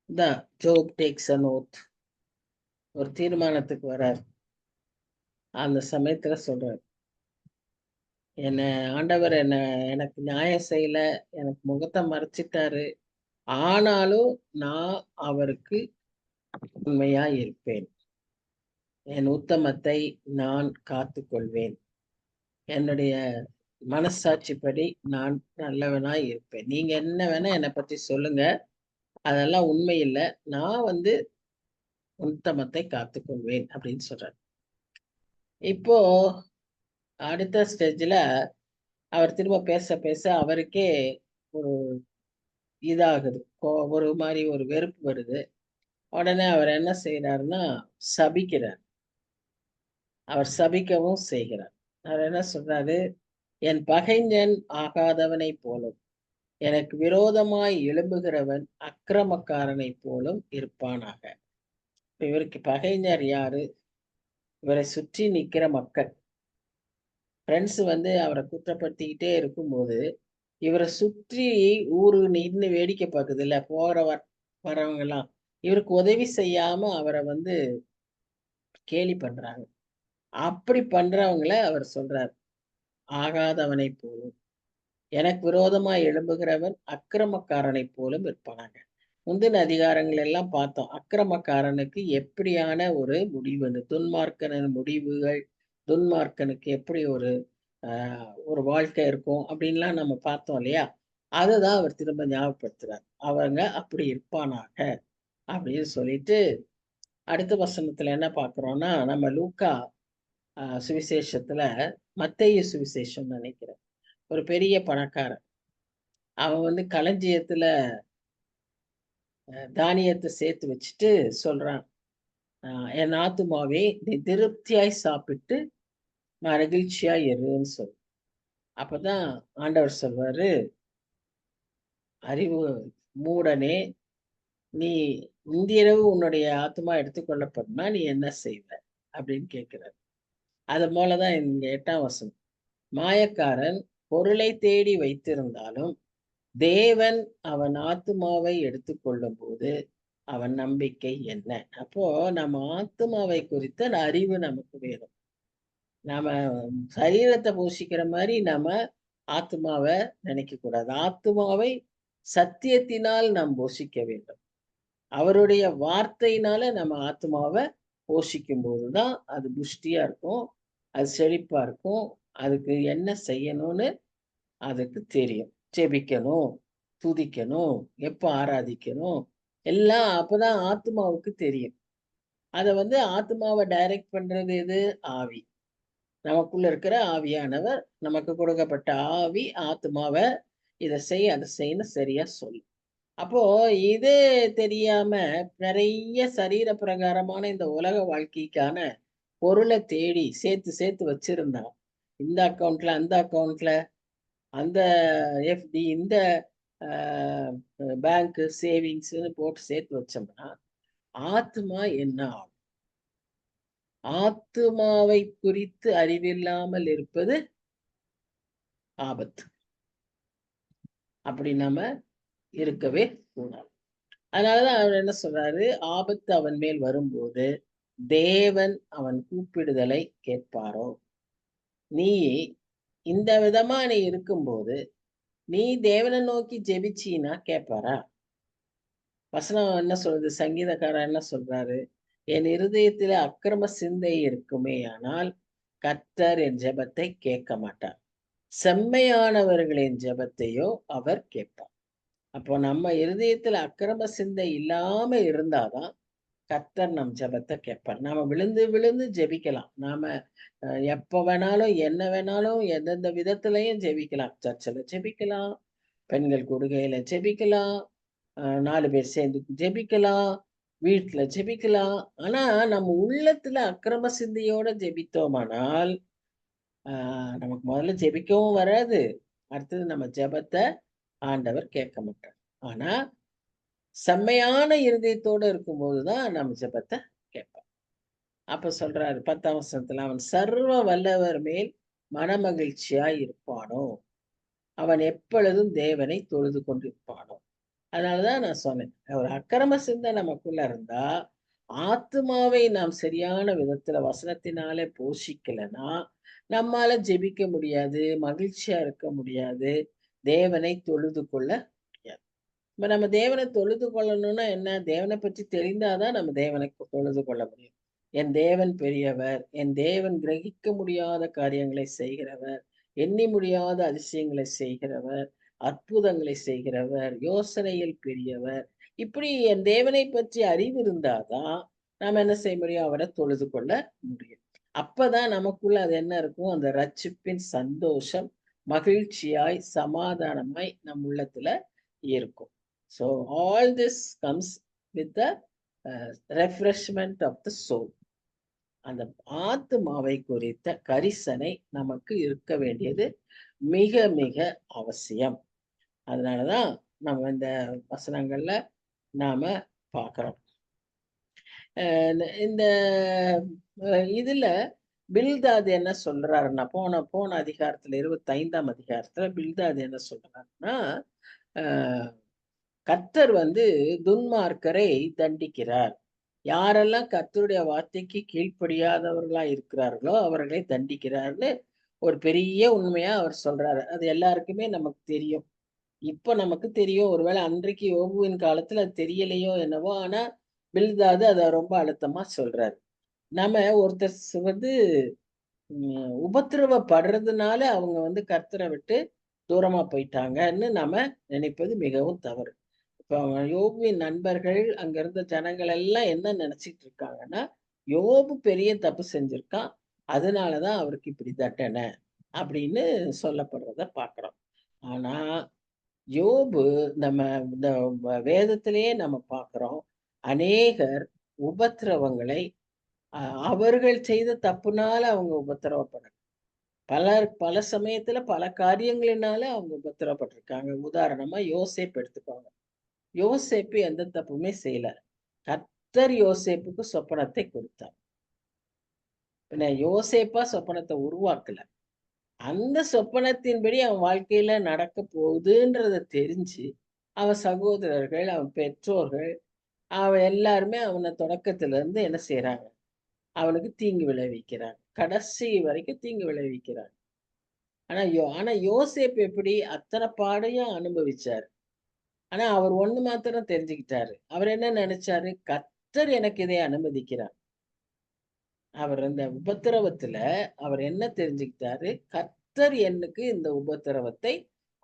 தான் ஜோப் டேக்ஸ் அன் ஓத். ஒரு தீர்மானத்துக்கு வரார். அந்த சமயத்துல சொல்றார். என்ன ஆண்டவர் எனக்கு நியாயம் செய்யல. எனக்கு முகத்த மறைச்சிட்டாரு. ஆனாலும் நான் அவருக்கு உண்மையா இருப்பேன். என் உத்தமத்தை நான் காத்துக்கொள்வேன். என்னுடைய மனசாட்சிப்படி நான் நல்லவனாய் இருப்பேன். நீங்க என்ன வேணா என்ன பத்தி சொல்லுங்க. அதெல்லாம் உண்மை இல்ல. நான் வந்து உத்தமத்தை காத்துக்கொள்வேன் அப்படின்னு சொல்றாரு. இப்போ அடுத்த ஸ்டேஜ்ல அவர் திரும்ப பேச பேச அவருக்கே ஒரு இதாகுது. ஒரு மாரி ஒரு வெறுப்பு வருது. உடனே அவர் என்ன செய்றாருன்னா, சபிக்கிறார். அவர் சபிக்கவும் செய்கிறார். அவர் என்ன சொல்றாரு, "என் பகைஞன் ஆகாதவனைப் போலும், எனக்கு விரோதமாய் எழும்புகிறவன் அக்கிரமக்காரனைப் போலும் இருப்பானாக." இப்ப இவருக்கு பகைஞர் யாரு? இவரை சுற்றி நிக்கிற மக்கள் ஃப்ரெண்ட்ஸ் அவரை குற்றப்படுத்திக்கிட்டே இருக்கும்போது, இவரை சுற்றி ஊரு நின்னு வேடிக்கை பார்க்குதுல்ல, வரவங்கலாம். இவருக்கு உதவி செய்யாம அவர கேலி பண்றாங்க. அப்படி பண்றவங்கள அவர் சொல்றார். ஆகாதவனைப் போலும், எனக்கு விரோதமா எழும்புகிறவன் அக்கிரமக்காரனைப் போலும் இருப்பானாங்க. முந்தின அதிகாரங்கள் எல்லாம் பார்த்தோம். அக்கிரமக்காரனுக்கு எப்படியான ஒரு முடிவுன்னு, துன்மார்க்கனின் முடிவுகள், துன்மார்க்கனுக்கு எப்படி ஒரு வாழ்க்கை இருக்கும் அப்படின்லாம் நம்ம பார்த்தோம் இல்லையா? அததான் அவர் திரும்ப ஞாபகப்படுத்துறார். அவங்க அப்படி இருப்பானாக அப்படின்னு சொல்லிட்டு, அடுத்த வசனத்துல என்ன பார்க்கிறோம்னா, நம்ம லூக்கா சுவிசேஷத்துல, மத்தேயு சுவிசேஷம் நினைக்கிறேன். ஒரு பெரிய பணக்காரன். அவன் களஞ்சியத்துல தானியத்தை சேர்த்து வச்சுட்டு சொல்றான், என் ஆத்துமாவே நீ திருப்தியாய் சாப்பிட்டு மகிழ்ச்சியா இருன்னு சொல்லு. அப்பதான் ஆண்டவர் சொல்வாரு, அறிவு மூடனே, நீ இன்றிரவு உன்னுடைய ஆத்மா எடுத்துக்கொள்ளப்படும்னா நீ என்ன செய்வ அப்படின்னு கேட்கிறார். அது போலதான் இங்க 8ஆம் வசனம். மாயக்காரன் பொருளை தேடி வைத்திருந்தாலும் தேவன் அவன் ஆத்துமாவை எடுத்துக்கொள்ளும் போது அவன் நம்பிக்கை என்ன? அப்போ நம்ம ஆத்துமாவை குறித்த அறிவு நமக்கு வேணும். நாம சரீரத்தை போஷிக்கிற மாதிரி நம்ம ஆத்துமாவை நினைக்க கூடாது. ஆத்துமாவை சத்தியத்தினால் நாம் போஷிக்க வேண்டும். அவருடைய வார்த்தையினால நம்ம ஆத்துமாவை போஷிக்கும் போதுதான் அது புஷ்டியா இருக்கும், அது செழிப்பா இருக்கும். அதுக்கு என்ன செய்யணும்னு அதுக்கு தெரியும். ஜெபிக்கணும், துதிக்கணும், எப்ப ஆராதிக்கணும், எல்லாம் அப்பதான் ஆத்துமாவுக்கு தெரியும். அத ஆத்துமாவை டைரக்ட் பண்றது எது? ஆவி. நமக்குள்ள இருக்கிற ஆவியானவர், நமக்கு கொடுக்கப்பட்ட ஆவி ஆத்துமாவ இத செய், அதை செய்யன்னு சரியா சொல்லும். அப்போ இது தெரியாம நிறைய சரீர பிரகாரமான இந்த உலக வாழ்க்கைக்கான பொருளை தேடி சேர்த்து சேர்த்து வச்சிருந்தான். இந்த அக்கவுண்ட்ல, அந்த அக்கவுண்ட்ல, அந்த எஃப்டி, இந்த பேங்க் சேவிங்ஸ்ன்னு போட்டு சேர்த்து வச்சோம்னா ஆத்மா என்ன ஆகும்? ஆத்துமாவை குறித்து அறிவில்லாமல் இருப்பது ஆபத்து. அப்படி நம்ம இருக்கவே கூடாது. அதனாலதான் அவர் என்ன சொல்றாரு, ஆபத்து அவன் மேல் வரும்போது தேவன் அவன் கூப்பிடுதலை கேட்பாரோ? நீ இந்த விதமா நீ இருக்கும்போது நீ தேவனை நோக்கி ஜெபிச்சீனா கேட்பாரா? வசனம் என்ன சொல்றது? சங்கீதக்காரர் என்ன சொல்றாரு? என் இருதயத்தில அக்கிரம சிந்தை இருக்குமே, ஆனால் கர்த்தர் என் ஜெபத்தை கேட்க மாட்டார், செம்மையானவர்களின் ஜெபத்தையோ அவர் கேட்பார். அப்போ நம்ம இருதயத்துல அக்கிரம சிந்தை இல்லாம இருந்தாதான் கர்த்தர் நம் ஜெபத்தை கேட்பார். நாம விழுந்து விழுந்து ஜெபிக்கலாம். நாம எப்ப வேணாலும், என்ன வேணாலும், எந்தெந்த விதத்திலையும் ஜெபிக்கலாம். சர்ச்சில் ஜெபிக்கலாம், பெண்கள் கூடுகையில ஜெபிக்கலாம், 4 பேர் சேர்ந்து ஜெபிக்கலாம், வீட்டுல ஜெபிக்கலாம். ஆனா நம்ம உள்ளத்துல அக்கிரம சிந்தையோட ஜெபித்தோமானால் நமக்கு முதல்ல ஜெபிக்கவும் வராது. அடுத்தது நம்ம ஜெபத்தை ஆண்டவர் கேட்க மாட்டார். ஆனா செம்மையான இருதயத்தோட இருக்கும்போதுதான் நம்ம ஜெபத்தை கேட்பார். அப்ப சொல்றாரு 10ஆம் வசனத்துல, அவன் சர்வ வல்லவர் மேல் மனமகிழ்ச்சியாய் இருப்பானோ, அவன் எப்பொழுதும் தேவனை தொழுது கொண்டிருப்பானோ. அதனாலதான் நான் சொன்னேன், ஒரு அக்கிரம சிந்தை நமக்குள்ள இருந்தா ஆத்துமாவை நாம் சரியான விதத்துல வசனத்தினாலே போஷிக்கலைன்னா நம்மால ஜெபிக்க முடியாது, மகிழ்ச்சியா இருக்க முடியாது, தேவனை தொழுது கொள்ள முடியாது. இப்ப நம்ம தேவனை தொழுது கொள்ளணும்னா என்ன? தேவனை பற்றி தெரிந்தாதான் நம்ம தேவனை தொழுது கொள்ள முடியும். என் தேவன் பெரியவர், என் தேவன் கிரகிக்க முடியாத காரியங்களை செய்கிறவர், எண்ணி முடியாத அதிசயங்களை செய்கிறவர், அற்புதங்களை செய்கிறவர், யோசனையில் பெரியவர். இப்படி என் தேவனை பற்றி அறிவு இருந்தாதான் நாம என்ன செய்ய முடியும்? அவரை தொழுது கொள்ள முடியும். அப்பதான் நமக்குள்ள அது என்ன இருக்கும்? அந்த ரட்சிப்பின் சந்தோஷம் மகிழ்ச்சியாய் சமாதானமாய் நம் உள்ளத்துல இருக்கும். So all this comes with the refreshment of the soul. அந்த ஆத்துமாவை குறித்த கரிசனை நமக்கு இருக்க வேண்டியது மிக மிக அவசியம். அதனாலதான் நம்ம இந்த வசனங்கள்ல நாம பார்க்கிறோம். இந்த இதுல பில்தாது என்ன சொல்றாருன்னா, போன போன அதிகாரத்துல 25ஆம் அதிகாரத்துல பில்தாது என்ன சொல்றாருன்னா, அ கர்த்தர் வந்து துன்மார்க்கரை தண்டிக்கிறார். யாரெல்லாம் கர்த்தருடைய வார்த்தைக்கு கீழ்ப்படியாதவர்களா இருக்கிறார்களோ, அவர்களை தண்டிக்கிறார்ன்னு ஒரு பெரிய உண்மையா அவர் சொல்றாரு. அது எல்லாருக்குமே நமக்கு தெரியும். இப்ப நமக்கு தெரியும். ஒருவேளை அன்றைக்கு யோபுவின் காலத்துல அது தெரியலையோ என்னவோ! ஆனா, பில்தாது அத ரொம்ப அழுத்தமா சொல்றாரு. நாம ஒருத்தர் வந்து உபத்திரவப்படுறதுனால அவங்க வந்து கர்த்தர விட்டு தூரமா போயிட்டாங்கன்னு நாம நினைப்பது மிகவும் தவறு. இப்ப யோபுவின் நண்பர்கள், அங்க இருந்த ஜனங்கள் எல்லாம் என்ன நினைச்சிட்டு இருக்காங்கன்னா, யோபு பெரிய தப்பு செஞ்சிருக்கான். அதனால தான் அவருக்கு இப்படி தண்டனை அப்படின்னு சொல்லப்படுறத பார்க்கிறோம். ஆனா, யோபு நம்ம இந்த வேதத்திலேயே நம்ம பார்க்கிறோம். அநேகர் உபத்திரவங்களை அ அவர்கள் செய்த தப்புனால அவங்க உபத்திரவப்படல. பல சமயத்துல பல காரியங்களினால அவங்க உபத்திரவப்பட்டிருக்காங்க. உதாரணமா யோசேப்பு எடுத்துக்கோங்க. யோசேப்பு எந்த தப்புமே செய்யல. கர்த்தர் யோசேப்புக்கு சொப்பனத்தை கொடுத்தார். பின்ன யோசேப்பா சொப்பனத்தை உருவாக்கல. அந்த சொப்பனத்தின்படி அவன் வாழ்க்கையில நடக்க போகுதுன்றத தெரிஞ்சு, அவன் சகோதரர்கள், அவன் பெற்றோர்கள், அவன் எல்லாருமே அவன தொடக்கத்துல இருந்து என்ன செய்றாங்க? அவனுக்கு தீங்கு விளைவிக்கிறாங்க. கடைசி வரைக்கும் தீங்கு விளைவிக்கிறாங்க. ஆனா யோசேப்பு எப்படி அத்தன பாடையும் அனுபவிச்சாரு. ஆனா அவர் ஒண்ணு மாத்திரம் தெரிஞ்சுக்கிட்டாரு. அவர் என்ன நெனச்சாரு? கர்த்தர் எனக்கு இதை அனுமதிக்கிறார். அவர் இந்த உபத்திரவத்துல அவர் என்ன தெரிஞ்சுக்கிட்டாரு? கர்த்தர் எனக்கு இந்த உபத்திரவத்தை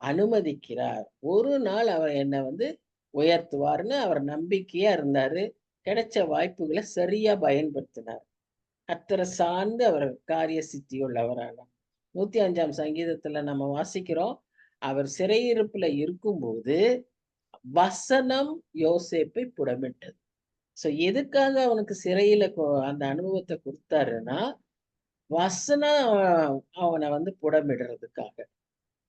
அனுமதிக்கிறார். ஒரு நாள் அவர் என்ன வந்து உயர்த்துவார்ன்னு அவர் நம்பிக்கையா இருந்தாரு. கிடைச்ச வாய்ப்புகள சரியா பயன்படுத்தினார். கர்த்தர சார்ந்து அவர் காரிய சித்தி உள்ளவரானார். 105ஆம் சங்கீதத்துல நம்ம வாசிக்கிறோம். அவர் சிறையிருப்புல இருக்கும்போது, வசனம் யோசேப்பை புடமிட்டது. எதுக்காக அவனுக்கு சிறையில அந்த அனுபவத்த குடுத்தாருன்னா, வசனம் அவன வந்து புடமிடுறதுக்காக.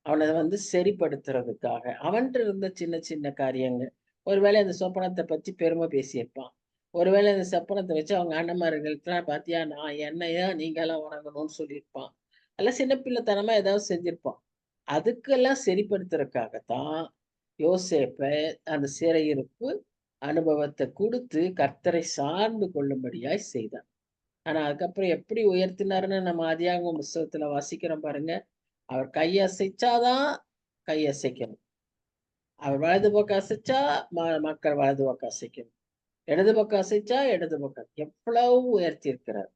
அவன வந்து சரிப்படுத்துறதுக்காக. அவன்ட்ட இருந்த சின்ன சின்ன காரியங்கள். ஒருவேளை அந்த சொப்பனத்த பத்தி பெருமை பேசியிருப்பான். ஒருவேளை அந்த சொப்பனத்த வச்சு அவங்க அண்ணன்மார்கள்ட்டலாம் "பாத்தியா நான் என்னையா நீங்கலாம் வணங்கணும்னு" சொல்லியிருப்பான். அல்ல சின்ன பிள்ளைத்தனமா ஏதாவது செஞ்சிருப்பான். அதுக்கெல்லாம் சரிப்படுத்துறதுக்காகத்தான் யோசேப்ப அந்த சிறையிருப்பு அனுபவத்த குடுத்து கர்த்தரை சார்ந்து கொள்ளும்படியாய் செய்தார். ஆனா அதுக்கப்புறம் எப்படி உயர்த்தினாருன்னு நம்ம ஆதியாகமம் புஸ்தகத்துல வாசிக்கிறோம் பாருங்க. அவர் கை அசைச்சாதான் கை அசைக்கணும். அவர் வலது பக்கம் அசைச்சா மக்கள் வலது பக்கம் அசைக்கணும். இடது பக்கம் அசைச்சா இடது பக்கம். எவ்வளவு உயர்த்தி இருக்கிறார்.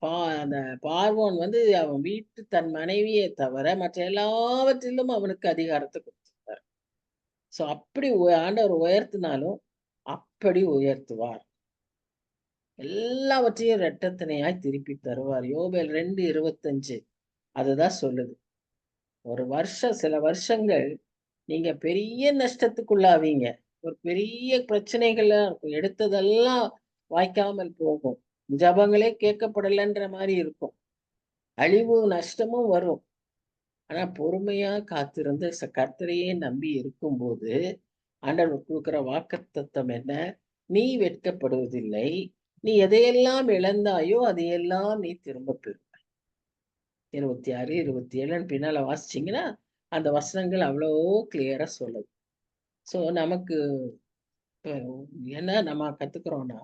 பா அந்த பார்வோன் வந்து அவன் வீட்டு தன் மனைவியை தவிர மற்ற எல்லாவற்றிலும் அவனுக்கு அதிகாரத்த குடுத்திருந்தார். அப்படி ஆண்டவர் உயர்த்தினாலும் அப்படி உயர்த்துவார். எல்லாவற்றையும் இரட்டத்தனையாய் திருப்பி தருவார். யோபேல் 2:25 அதுதான் சொல்லுது. சில வருஷங்கள் நீங்க பெரிய நஷ்டத்துக்குள்ளாவீங்க. ஒரு பெரிய பிரச்சனைகள்லாம் இருக்கும். எடுத்ததெல்லாம் வாய்க்காமல் போகும். ஜெபங்களே கேட்கப்படலன்ற மாரி இருக்கும். அழிவும், நஷ்டமும் வரும். ஆனா பொறுமையா காத்திருந்து கர்த்தரையே நம்பி இருக்கும்போது, ஆண்டவர் குடுக்கிற வாக்குத்தத்தம் என்ன? நீ வெட்கப்படுவதில்லை. நீ எதையெல்லாம் இழந்தாயோ, அதையெல்லாம் நீ திரும்பப் பெறுவாய். 26, 27ன்னு பின்னால வாசிச்சீங்கன்னா, அந்த வசனங்கள் அவ்வளோ கிளியரா சொல்லுது. நமக்கு இப்ப என்ன நம்ம கத்துக்கிறோம்னா,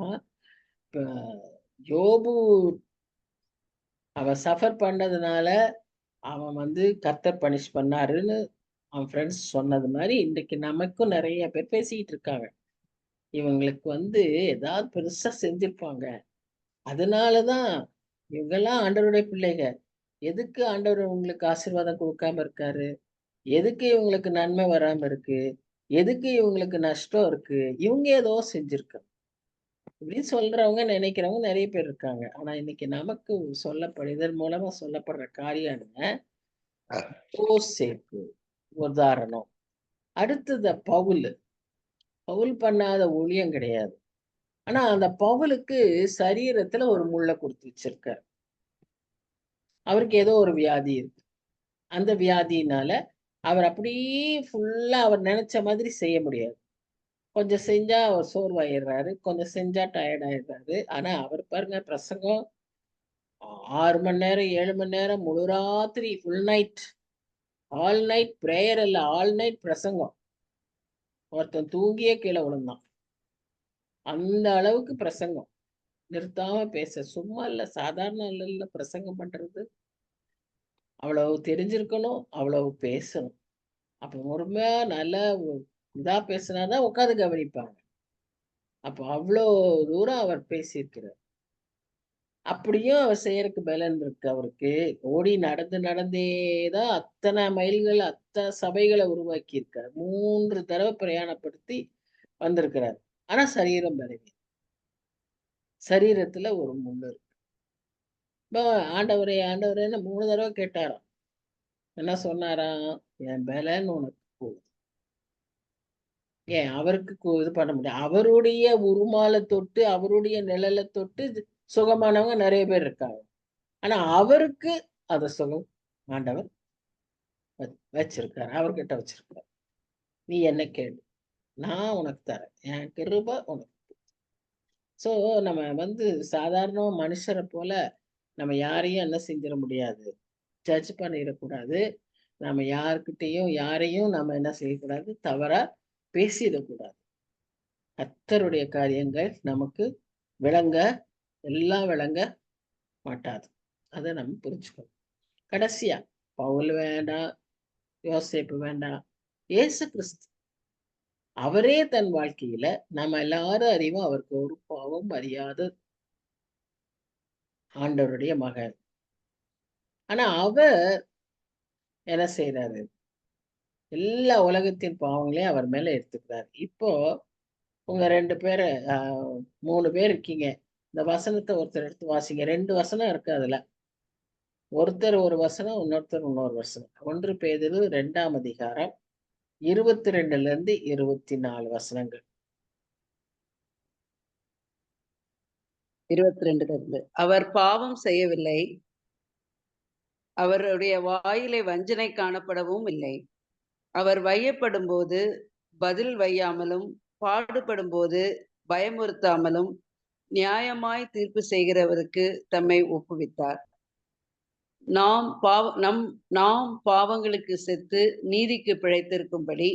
இப்ப யோபு அவன் சஃபர் பண்ணதுனால, அவன் வந்து கர்த்தர் பனிஷ் பண்ணாருன்னு அவன் ஃப்ரெண்ட்ஸ் சொன்னது மாரி, இன்றைக்கு நமக்கும் நெறைய பேர் பேசிக்கிட்டு இருக்காங்க. இவங்களுக்கு வந்து ஏதாவது பெருசா செஞ்சிருப்பாங்க. அதனால தான் இவங்கலாம் ஆண்டவருடைய பிள்ளைக. எதுக்கு ஆண்டவர் இவங்களுக்கு ஆசீர்வாதம் குடுக்காம இருக்காரு? எதுக்கு இவங்களுக்கு நன்மை வராம இருக்கு? எதுக்கு இவங்களுக்கு நஷ்டம் இருக்கு? இவங்க ஏதோ செஞ்சிருக்காங்க. இப்படின்னு சொல்றவங்க, நினைக்கிறவங்க நெறைய பேர் இருக்காங்க. ஆனா இன்னைக்கு நமக்கு இதன் மூலமா சொல்லப்படுற காரியம் என்ன? யோசேப்பு உதாரணம். அடுத்தது பவுலு. பவுல் பண்ணாத ஊழியம் கிடையாது. ஆனா அந்த பவுலுக்கு சரீரத்துல ஒரு முள்ள குடுத்து வச்சிருக்காரு. அவருக்கு ஏதோ ஒரு வியாதி இருக்கு. அந்த வியாதியினால அவர் அப்படியே ஃபுல்லா அவர் நெனச்ச மாதிரி செய்ய முடியாது. கொஞ்சம் செஞ்சா அவர் சோர்வாயிடுறாரு, கொஞ்சம் செஞ்சா டயர்ட் ஆயிடுறாரு. ஆனா அவர் பாருங்க பிரசங்கம் 6 மணி நேரம், 7 மணி நேரம், முழு ராத்திரி, full night, all night prayer இல்ல, ஆல் நைட் பிரசங்கம். ஒருத்தன் தூங்கியே கீழே விழுந்தான். அந்த அளவுக்கு பிரசங்கம். நிறுத்தாம பேச. சும்மா இல்ல, சாதாரண இல்ல பிரசங்கம் பண்றது. அவ்வளவு தெரிஞ்சிருக்கணும், அவ்வளவு பேசணும். அப்ப பொறுமையா நல்லா இதா பேசினா தான் உட்கார்ந்து கவனிப்பாங்க. அப்ப அவ்ளோ தூரம் அவர் பேசியிருக்கிறார். அப்படியும் அவர் செய்யறக்கு பலன் இருக்கு அவருக்கு. ஓடி நடந்து நடந்தே தான் அத்தனை மைல்கள், அத்தனை சபைகள உருவாக்கியிருக்கார். 3 தடவ பிரயாணப்படுத்தி வந்திருக்கிறார். ஆனா சரீரம் பலவீனம். சரீரத்துல ஒரு முள்ளு இருக்கு. இப்ப ஆண்டவரே, ஆண்டவரேன்னு 3 தடவ கேட்டாராம். என்ன சொன்னாராம்? என் பலன் உனக்கு போதும். ஏன் அவருக்கு இது பண்ண முடியும். அவருடைய உருமால தொட்டு, அவருடைய நிழல தொட்டு சுகமானவங்க நெறைய பேர் இருக்காங்க. ஆனா அவருக்கு அத சுகம் ஆண்டவர் வச்சிருக்காரு. அவர்கிட்ட வச்சிருக்காரு. நீ என்ன கேளு. நான் உனக்கு தரேன். என் கிருபை உனக்கு. சோ நம்ம சாதாரண மனுஷர போல நம்ம யாரையும் என்ன செஞ்சிட முடியாது. ஜட்ஜ் பண்ணிறக்கூடாது. நம்ம யாரையும் நம்ம என்ன செய்யக்கூடாது, தவறா பேசிடக்கூடாது. கர்த்தருடைய காரியங்கள் நமக்கு விளங்க எல்லாம் விளங்க மாட்டாது. அத நம்ம புரிஞ்சுக்கணும். கடைசியா பவுல் வேண்டாம், யோசேப்பு வேண்டாம். இயேசு கிறிஸ்து அவரே தன் வாழ்க்கையில நம்ம எல்லாரும் அறிவோம், அவருக்கு ஒரு பாவம் அறியாத ஆண்டவருடைய மகன். ஆனா அவர் என்ன செய்றாரு? எல்லா உலகத்தின் பாவங்களையும் அவர் மேல எடுத்துக்கிறார். இப்போ உங்க 2 பேர அ 3 பேர் இருக்கீங்க. இந்த வசனத்த ஒருத்தர் எடுத்து வாசிங்க. 2 வசனம் இருக்கு அதுல. ஒருத்தர் ஒரு வசனம், இன்னொருத்தர் இன்னொரு வசனம். 1 பேதுரு 2ஆம் அதிகாரம் 22லிருந்து 24 வசனங்கள். 22 அவர் பாவம் செய்யவில்லை, அவருடைய வாயிலே வஞ்சனை காணப்படவும் இல்லை. அவர் வையப்படும்போது பதில் வையாமலும், பாடுபடும்போது பயமுறுத்தாமலும், நியாயமாய் தீர்ப்பு செய்கிறவருக்கு தம்மை ஒப்புவித்தார். நாம் பாவங்களுக்கு செத்து நீதிக்கு பிழைத்திருக்கும்படி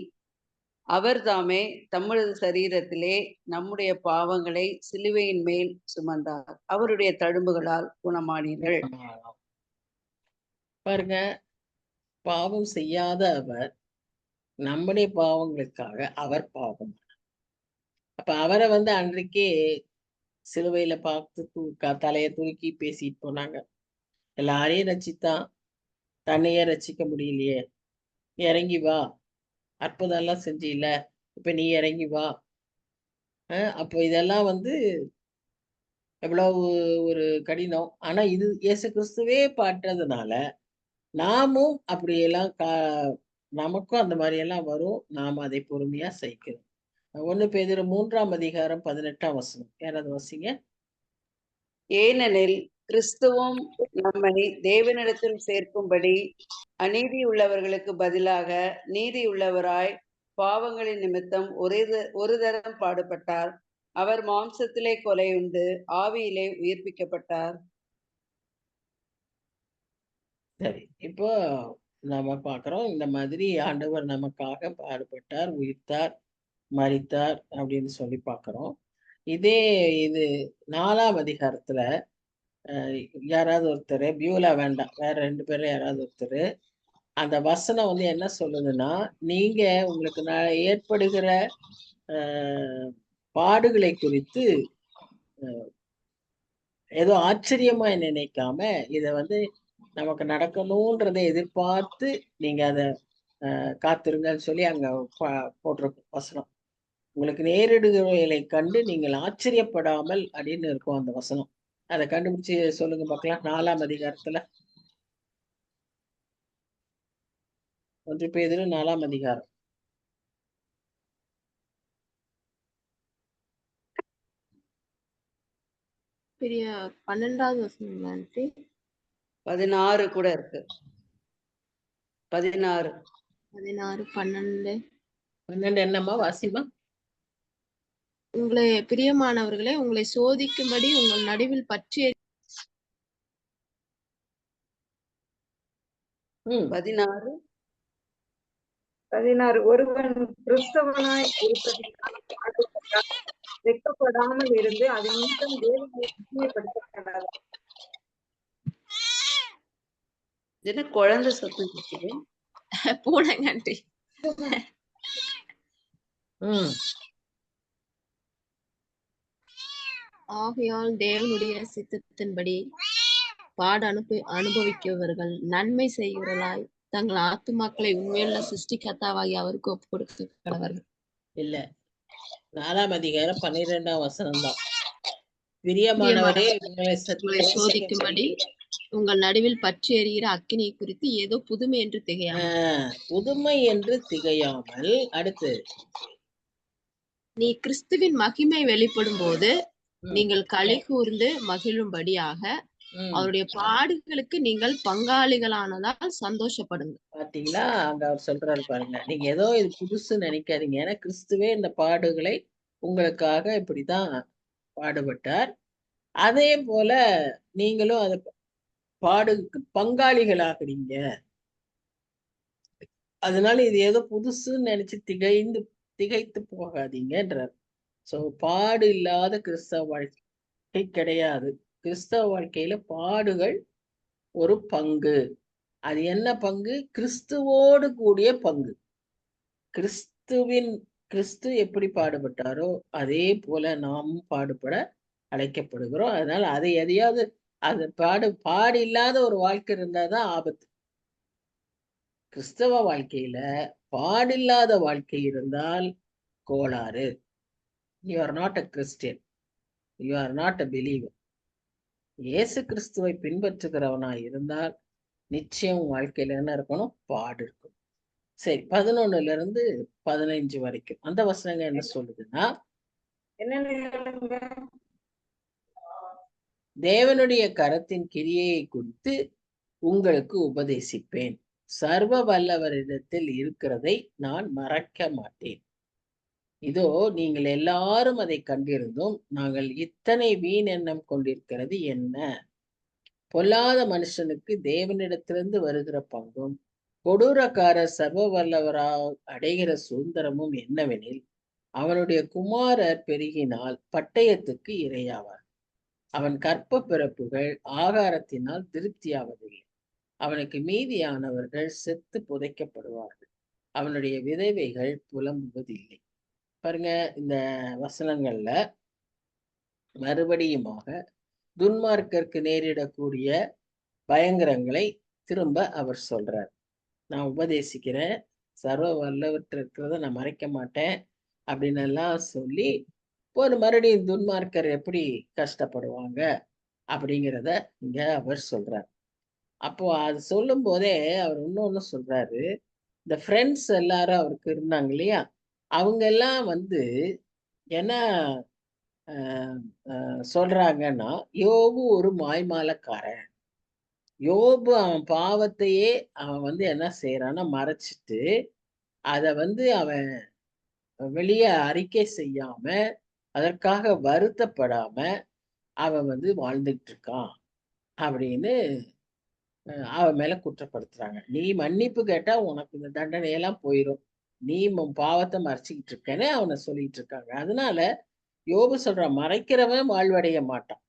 அவர் தாமே தமது சரீரத்திலே நம்முடைய பாவங்களை சிலுவையின் மேல் சுமந்தார். அவருடைய தழும்புகளால் குணமானீர்கள். பாருங்க, பாவம் செய்யாத அவர் நம்முடைய பாவங்களுக்காக அவர் பாவம். அப்ப அவரை அன்றைக்கே சிலுவையில பார்த்து தலையை தூக்கி பேசிட்டு போனாங்க. எல்லாரையும் ரட்சித்தான், தன்னையே ரட்சிக்க முடியலையே, நீ இறங்கி வா, அற்புதம் எல்லாம் செஞ்சில, இப்ப நீ இறங்கி வா. அப்போ இதெல்லாம் எவ்வளவு ஒரு கடினம். ஆனா இது இயேசு கிறிஸ்துவே பாட்டதுனால நாமும் அப்படியெல்லாம் நமக்கும் அந்த மாதிரி எல்லாம் வரும். நாம அதை பொறுமையா சகிக்கணும். 1 பேதுரு 3ஆம் அதிகாரம் 18ஆம் வசனம். யாராவது வாசிங்க. ஏனெனில் கிறிஸ்துவும் நம்மை தேவனிடத்தில் சேர்க்கும்படி அநீதி உள்ளவர்களுக்கு பதிலாக நீதி உள்ளவராய் பாவங்களின் நிமித்தம் ஒரு தரம் பாடுபட்டார். அவர் மாம்சத்திலே கொலையுண்டு ஆவியிலே உயிர்ப்பிக்கப்பட்டார். சரி, இப்போ நாம பார்க்கிறோம், இந்த மாதிரி ஆண்டவர் நமக்காக பாடுபட்டார், உயிர்த்தார், மரித்தார் அப்படின்னு சொல்லி பார்க்கிறோம். இது 4ஆம் அதிகாரத்துல யாராவது ஒருத்தர், பியூலா வேண்டாம், வேற 2 பேர்ல யாராவது ஒருத்தர், அந்த வசனம் என்ன சொல்லுதுன்னா, நீங்க உங்களுக்கு ஏற்படுகிற பாடுகளை குறித்து ஏதோ ஆச்சரியமா நினைக்காம, இத நமக்கு நடக்கணுன்றதை எதிர்பார்த்து நீங்க அத காத்திருங்கன்னு சொல்லி அங்க போட்டிருக்கும் வசனம். உங்களுக்கு நேரிடுகிறவைகளை கண்டு நீங்கள் ஆச்சரியப்படாமல் அப்படின்னு இருக்கும் அந்த வசனம். அதை கண்டுபிடிச்சு சொல்லுங்க பார்க்கலாம். 4ஆம் அதிகாரத்துல 1 பேதுரு 4ஆம் அதிகாரம். பெரிய 12வது வசனம் ஆண்டி. 16 கூட இருக்கு. 16 12 என்னம்மா வாசிமா? உங்களை பிரியமானவர்களே, உங்களை சோதிக்கும்படி உங்கள் நடுவில் பற்றி 16. 16 ஒருவன் கிறிஸ்தவனாய் இருப்பதினால் பாடுபட்டால் வெட்கப்படாமல் இருந்து அதன் நிமித்தம் தேவனை மகிமைப்படுத்தப்படாது. என்ன குழந்தை சத்தம் கேக்குது? பூனைங்க ஆண்டி. ஆகையால் தேவனுடைய சித்தத்தின்படி அனுபவிக்கிறவர்கள் நன்மை செய்கிறவர்களாய் தங்கள் ஆத்துமாக்களை உண்மையுள்ள சிருஷ்டிகர்த்தாவாகி அவருக்கு ஒப்பு கொடுக்க கடவர்கள். இல்ல 4ஆம் அதிகாரம் 12ஆம் வசனம் தான். பிரியமானவரே, உங்களை சோதிக்கும்படி உங்கள் நடுவில் பற்றி எறிகிற அக்கினியை குறித்து ஏதோ புதுமை என்று திகையாமல் அடுத்து நீ கிறிஸ்துவின் மகிமை வெளிப்படும் போது நீங்கள் களி கூர்ந்து மகிழும்படியாக அவருடைய பாடுகளுக்கு நீங்கள் பங்காளிகளானதால் சந்தோஷப்படுங்க. பாத்தீங்களா, அங்க அவர் சொல்றாரு பாருங்க, நீங்க ஏதோ இது புதுசு நினைக்காதீங்க. ஏன்னா கிறிஸ்துவே இந்த பாடுகளை உங்களுக்காக இப்படிதான் பாடுபட்டார். அதே போல நீங்களும் அத பாடுக்கு பங்காளிகளாகிறீங்க. அதனால இது ஏதோ புதுசுன்னு நினைச்சு திகைத்து போகாதீங்கன்றார். சோ பாடு இல்லாத கிறிஸ்தவ வாழ்க்கை கிடையாது. கிறிஸ்தவ வாழ்க்கையில பாடுகள் ஒரு பங்கு. அது என்ன பங்கு? கிறிஸ்துவோடு கூடிய பங்கு. கிறிஸ்து எப்படி பாடுபட்டாரோ அதே போல நாமும் பாடுபட அழைக்கப்படுகிறோம். அதனால அதை எதையாவது அது பாடு இல்லாத ஒரு வாழ்க்கை இருந்தாதான் ஆபத்து. கிறிஸ்தவ வாழ்க்கையில பாடில்லாத வாழ்க்கை இருந்தால் கோளாறு. You are not a Christian, you are not a believer. இயேசு கிறிஸ்துவை பின்பற்றுகிறவனாய் இருந்தால் நிச்சயம் வாழ்க்கையில என்ன இருக்கணும்? பாடு இருக்கும். சரி, 11ல இருந்து 15 வரைக்கும் அந்த வசனங்க என்ன சொல்லுதுன்னா, தேவனுடைய கரத்தின் கிரியையை குறித்து உங்களுக்கு உபதேசிப்பேன். சர்வ வல்லவரிடத்தில் இருக்கிறதை நான் மறைக்க மாட்டேன். இதோ நீங்கள் எல்லாரும் அதை கண்டிருந்தும் நாங்கள் இத்தனை வீண் எண்ணம் கொண்டிருக்கிறது என்ன? பொல்லாத மனுஷனுக்கு தேவனிடத்திலிருந்து வருகிற பங்கும் கொடூரக்காரர் சர்வ வல்லவரால் அடைகிற சுதந்திரமும் என்னவெனில், அவனுடைய குமாரர் பெருகினால் பட்டயத்துக்கு இரையாவார். அவன் கற்ப பிறப்புகள் ஆகாரத்தினால் திருப்தியாவதில்லை. அவனுக்கு மீதியானவர்கள் செத்து புதைக்கப்படுவார்கள். அவனுடைய விதவைகள் புலம்புவதில்லை. பாருங்க, இந்த வசனங்கள்ல மறுபடியுமாக துன்மார்க்கருக்கு நேரிடக்கூடிய பயங்கரங்களை திரும்ப அவர் சொல்றார். நான் உபதேசிக்கிறேன், சர்வ வல்லவற்ற இருக்கிறத நான் மறைக்க மாட்டேன் அப்படின்னு எல்லாம் சொல்லி ஒரு மறுபடியும் துன்மார்க்கர் எப்படி கஷ்டப்படுவாங்க அப்படிங்கிறத இங்க அவர் சொல்றார். அப்போ அது சொல்லும் போதே அவர் இன்னொன்னு சொல்றாரு. இந்த ஃப்ரெண்ட்ஸ் எல்லாரும் அவருக்கு இருந்தாங்க இல்லையா, அவங்க எல்லாம் என்ன சொல்றாங்கன்னா, யோபு ஒரு மாய்மாலக்காரன். யோபு அவன் பாவத்தையே அவன் என்ன செய்யறான்னா மறைச்சிட்டு அத அவன் வெளியே அறிக்கை செய்யாம அதற்காக வருத்தப்படாம அவன் வாழ்ந்துட்டு இருக்கான் அப்படின்னு அவன் மேல குற்றப்படுத்துறாங்க. நீ மன்னிப்பு கேட்டா உனக்கு இந்த தண்டனையெல்லாம் போயிடும், நீ பாவத்தை மறைச்சிக்கிட்டு இருக்கேன்னு அவனை சொல்லிட்டு இருக்காங்க. அதனால யோபு சொல்றான், மறைக்கிறவன் வாழ்வடைய மாட்டான்,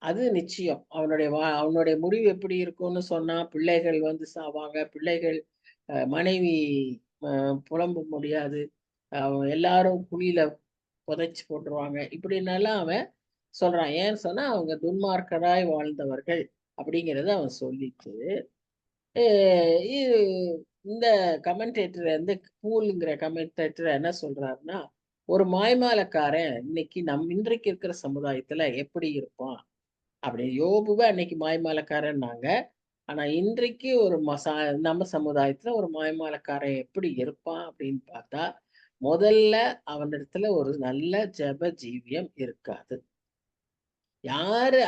அது நிச்சயம். அவனுடைய முடிவு எப்படி இருக்கும்னு சொன்னா, பிள்ளைகள் சாவாங்க, பிள்ளைகள் மனைவி புலம்ப முடியாது, எல்லாரும் குழியில புதைச்சு போட்டுருவாங்க, இப்படின்னெல்லாம் அவன் சொல்றான். ஏன்னு சொன்னா அவங்க துன்மார்க்கராய் வாழ்ந்தவர்கள் அப்படிங்கிறத அவன் சொல்லிட்டு, இந்த கமெண்டேட்டர் பூலுங்கிற கமெண்டேட்டர் என்ன சொல்றாருன்னா, ஒரு மாய்மாலக்காரன் இன்றைக்கு இருக்கிற சமுதாயத்துல எப்படி இருப்பான் அப்படி. யோபுவை அன்னைக்கு மாய்மாலக்காரன்னாங்க, ஆனா இன்றைக்கு ஒரு நம்ம சமுதாயத்துல ஒரு மாய்மாலக்காரன் எப்படி இருப்பான் அப்படின்னு பார்த்தா, முதல்ல அவனிடத்துல ஒரு நல்ல ஜெப ஜீவியம் இருக்காது. யாரு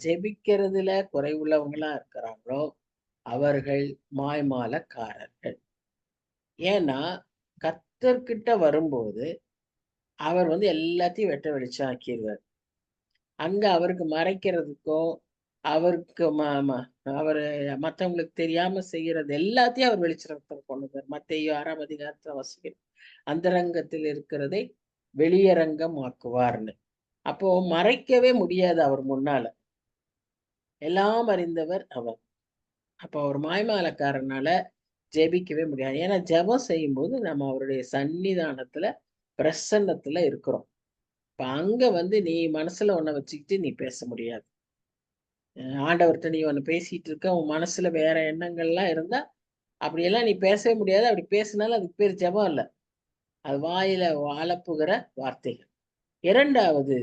ஜெபிக்கிறதுல குறைவுள்ளவங்களா இருக்கிறாங்களோ அவர்கள் மாய்மாலக்காரர்கள். ஏன்னா கர்த்தர்கிட்ட வரும்போது அவர் வந்து எல்லாத்தையும் வெட்ட வெளிச்சம் ஆக்கிடுவார். அங்க அவருக்கு மறைக்கிறதுக்கும் அவருக்கு அவரு மற்றவங்களுக்கு தெரியாம செய்யறது எல்லாத்தையும் அவர் வெளிச்சத்துல கொண்டு வந்தார். மத்தேயு 6ஆம் அதிகாரத்துல வாசிக்கிறோம், அந்தரங்கத்தில் இருக்கிறதை வெளியரங்கமாக்குவார்னு. அப்போ மறைக்கவே முடியாது அவர் முன்னால, எல்லாம் அறிந்தவர் அவர். அப்போ அவர் மாய்மாலக்காரனால ஜெபிக்கவே முடியாது. ஏன்னா ஜெபம் செய்யும்போது நம்ம அவருடைய சன்னிதானத்துல பிரசன்னத்துல இருக்கிறோம். இப்ப அங்க வந்து நீ மனசுல ஒண்ண வச்சுக்கிட்டு நீ பேச முடியாது. ஆண்டவர்கிட்ட நீ ஒண்ணு பேசிட்டு இருக்க, உன் மனசுல வேற எண்ணங்கள்லாம் இருந்தா அப்படியெல்லாம் நீ பேசவே முடியாது. அப்படி பேசினாலும் அதுக்கு பேர் ஜெபம் இல்ல, அது வாயில அலப்புகிற வார்த்தைகள். இரண்டாவது,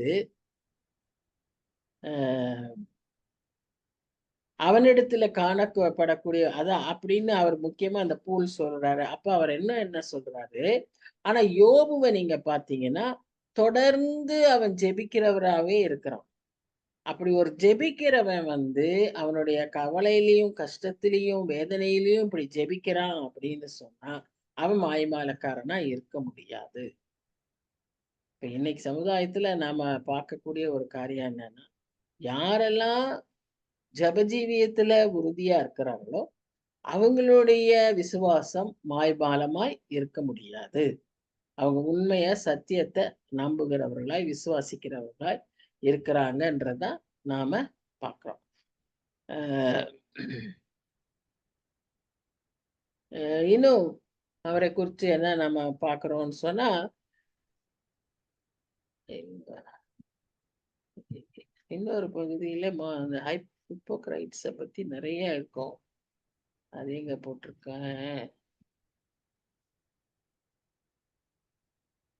அவனிடத்துல காணப்படக்கூடிய அதான் அப்படின்னு அவர் முக்கியமா அந்த பூல் சொல்றாரு. அப்ப அவர் என்ன சொல்றாரு, ஆனா யோபுவை நீங்க பாத்தீங்கன்னா தொடர்ந்து அவன் ஜெபிக்கிறவராவே இருக்கிறான். அப்படி ஒரு ஜெபிக்கிறவன் வந்து அவனுடைய கவலையிலையும் கஷ்டத்திலையும் வேதனையிலையும் இப்படி ஜெபிக்கிறான் அப்படின்னு சொன்னா அவன் மாய்மாலக்காரனா இருக்க முடியாது. இப்ப இன்னைக்கு சமுதாயத்துல நாம பார்க்கக்கூடிய ஒரு காரியம் என்னன்னா, யாரெல்லாம் ஜபஜீவியத்துல உறுதியா இருக்கிறாங்களோ அவங்களுடைய விசுவாசம் மாய்மாலமாய் இருக்க முடியாது. அவங்க உண்மைய சத்தியத்தை நம்புகிறவர்களாய் விசுவாசிக்கிறவர்களாய் இருக்கிறாங்கன்றதான் நாம பார்க்கிறோம். இன்னும் அவரை குறித்து என்ன நம்ம பார்க்கிறோம்னு சொன்னா, இன்னொரு பகுதியில அந்த ஹிப்போக்ரைட்ஸை பத்தி நிறைய இருக்கும். அது எங்க போட்டிருக்கேன்,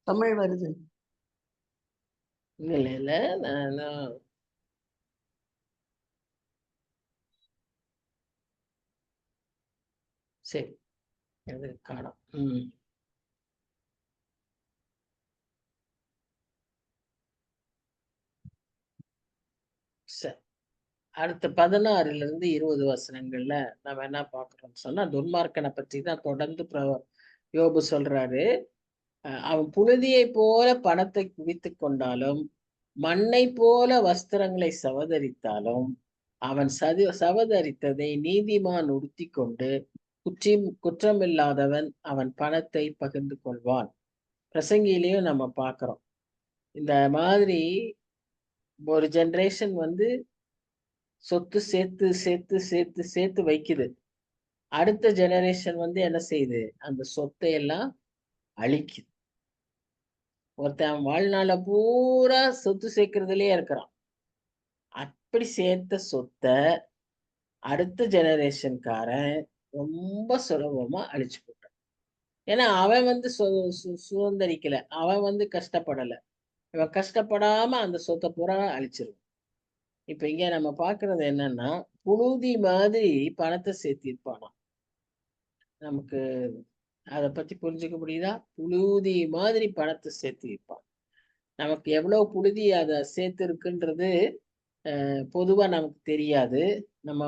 தமிழ் வருது. இல்ல நான் சரி அது காணும். சரி, அடுத்த 16-20 வசனங்கள்ல நம்ம என்ன பார்க்கிறோம்னு சொன்னா, துன்மார்க்கனை பற்றி தான் தொடர்ந்து யோபு சொல்றாரு. அவன் புழுதியை போல பணத்தை குவித்து கொண்டாலும் மண்ணை போல வஸ்திரங்களை சவதரித்தாலும் அவன் சவதரித்ததை நீதிமான் உடுத்தி கொண்டு குற்றமில்லாதவன் அவன் பணத்தை பகிர்ந்து கொள்வான். பிரசங்கியிலையும் நம்ம பார்க்கிறோம். இந்த மாதிரி ஒரு ஜெனரேஷன் வந்து சொத்து சேர்த்து சேர்த்து சேர்த்து சேர்த்து வைக்குது. அடுத்த ஜெனரேஷன் வந்து என்ன செய்யுது, அந்த சொத்தை எல்லாம் அழிக்குது. ஒருத்தன் வாழ்நாள பூரா சொத்து சேர்க்கறதுலயே இருக்கிறான். அப்படி சேர்த்த சொத்தை அடுத்த ஜெனரேஷன்காரன் ரொம்ப சுலபமா அழிச்சு போட்டான். ஏன்னா அவன் வந்து சுதந்திரிக்கல, அவன் வந்து கஷ்டப்படல, அவன் கஷ்டப்படாம அந்த சொத்தை பூரா அழிச்சிருவான். இப்ப இங்க நம்ம பாக்குறது என்னன்னா, புழுதி மாதிரி பணத்தை சேர்த்திருப்பானா. நமக்கு அதை பத்தி புரிஞ்சுக்க முடியுதா? புழுதி மாதிரி பணத்தை சேர்த்திருப்பான். நமக்கு எவ்வளவு புழுதி அதை சேர்த்து இருக்குன்றது பொதுவா நமக்கு தெரியாது. நம்ம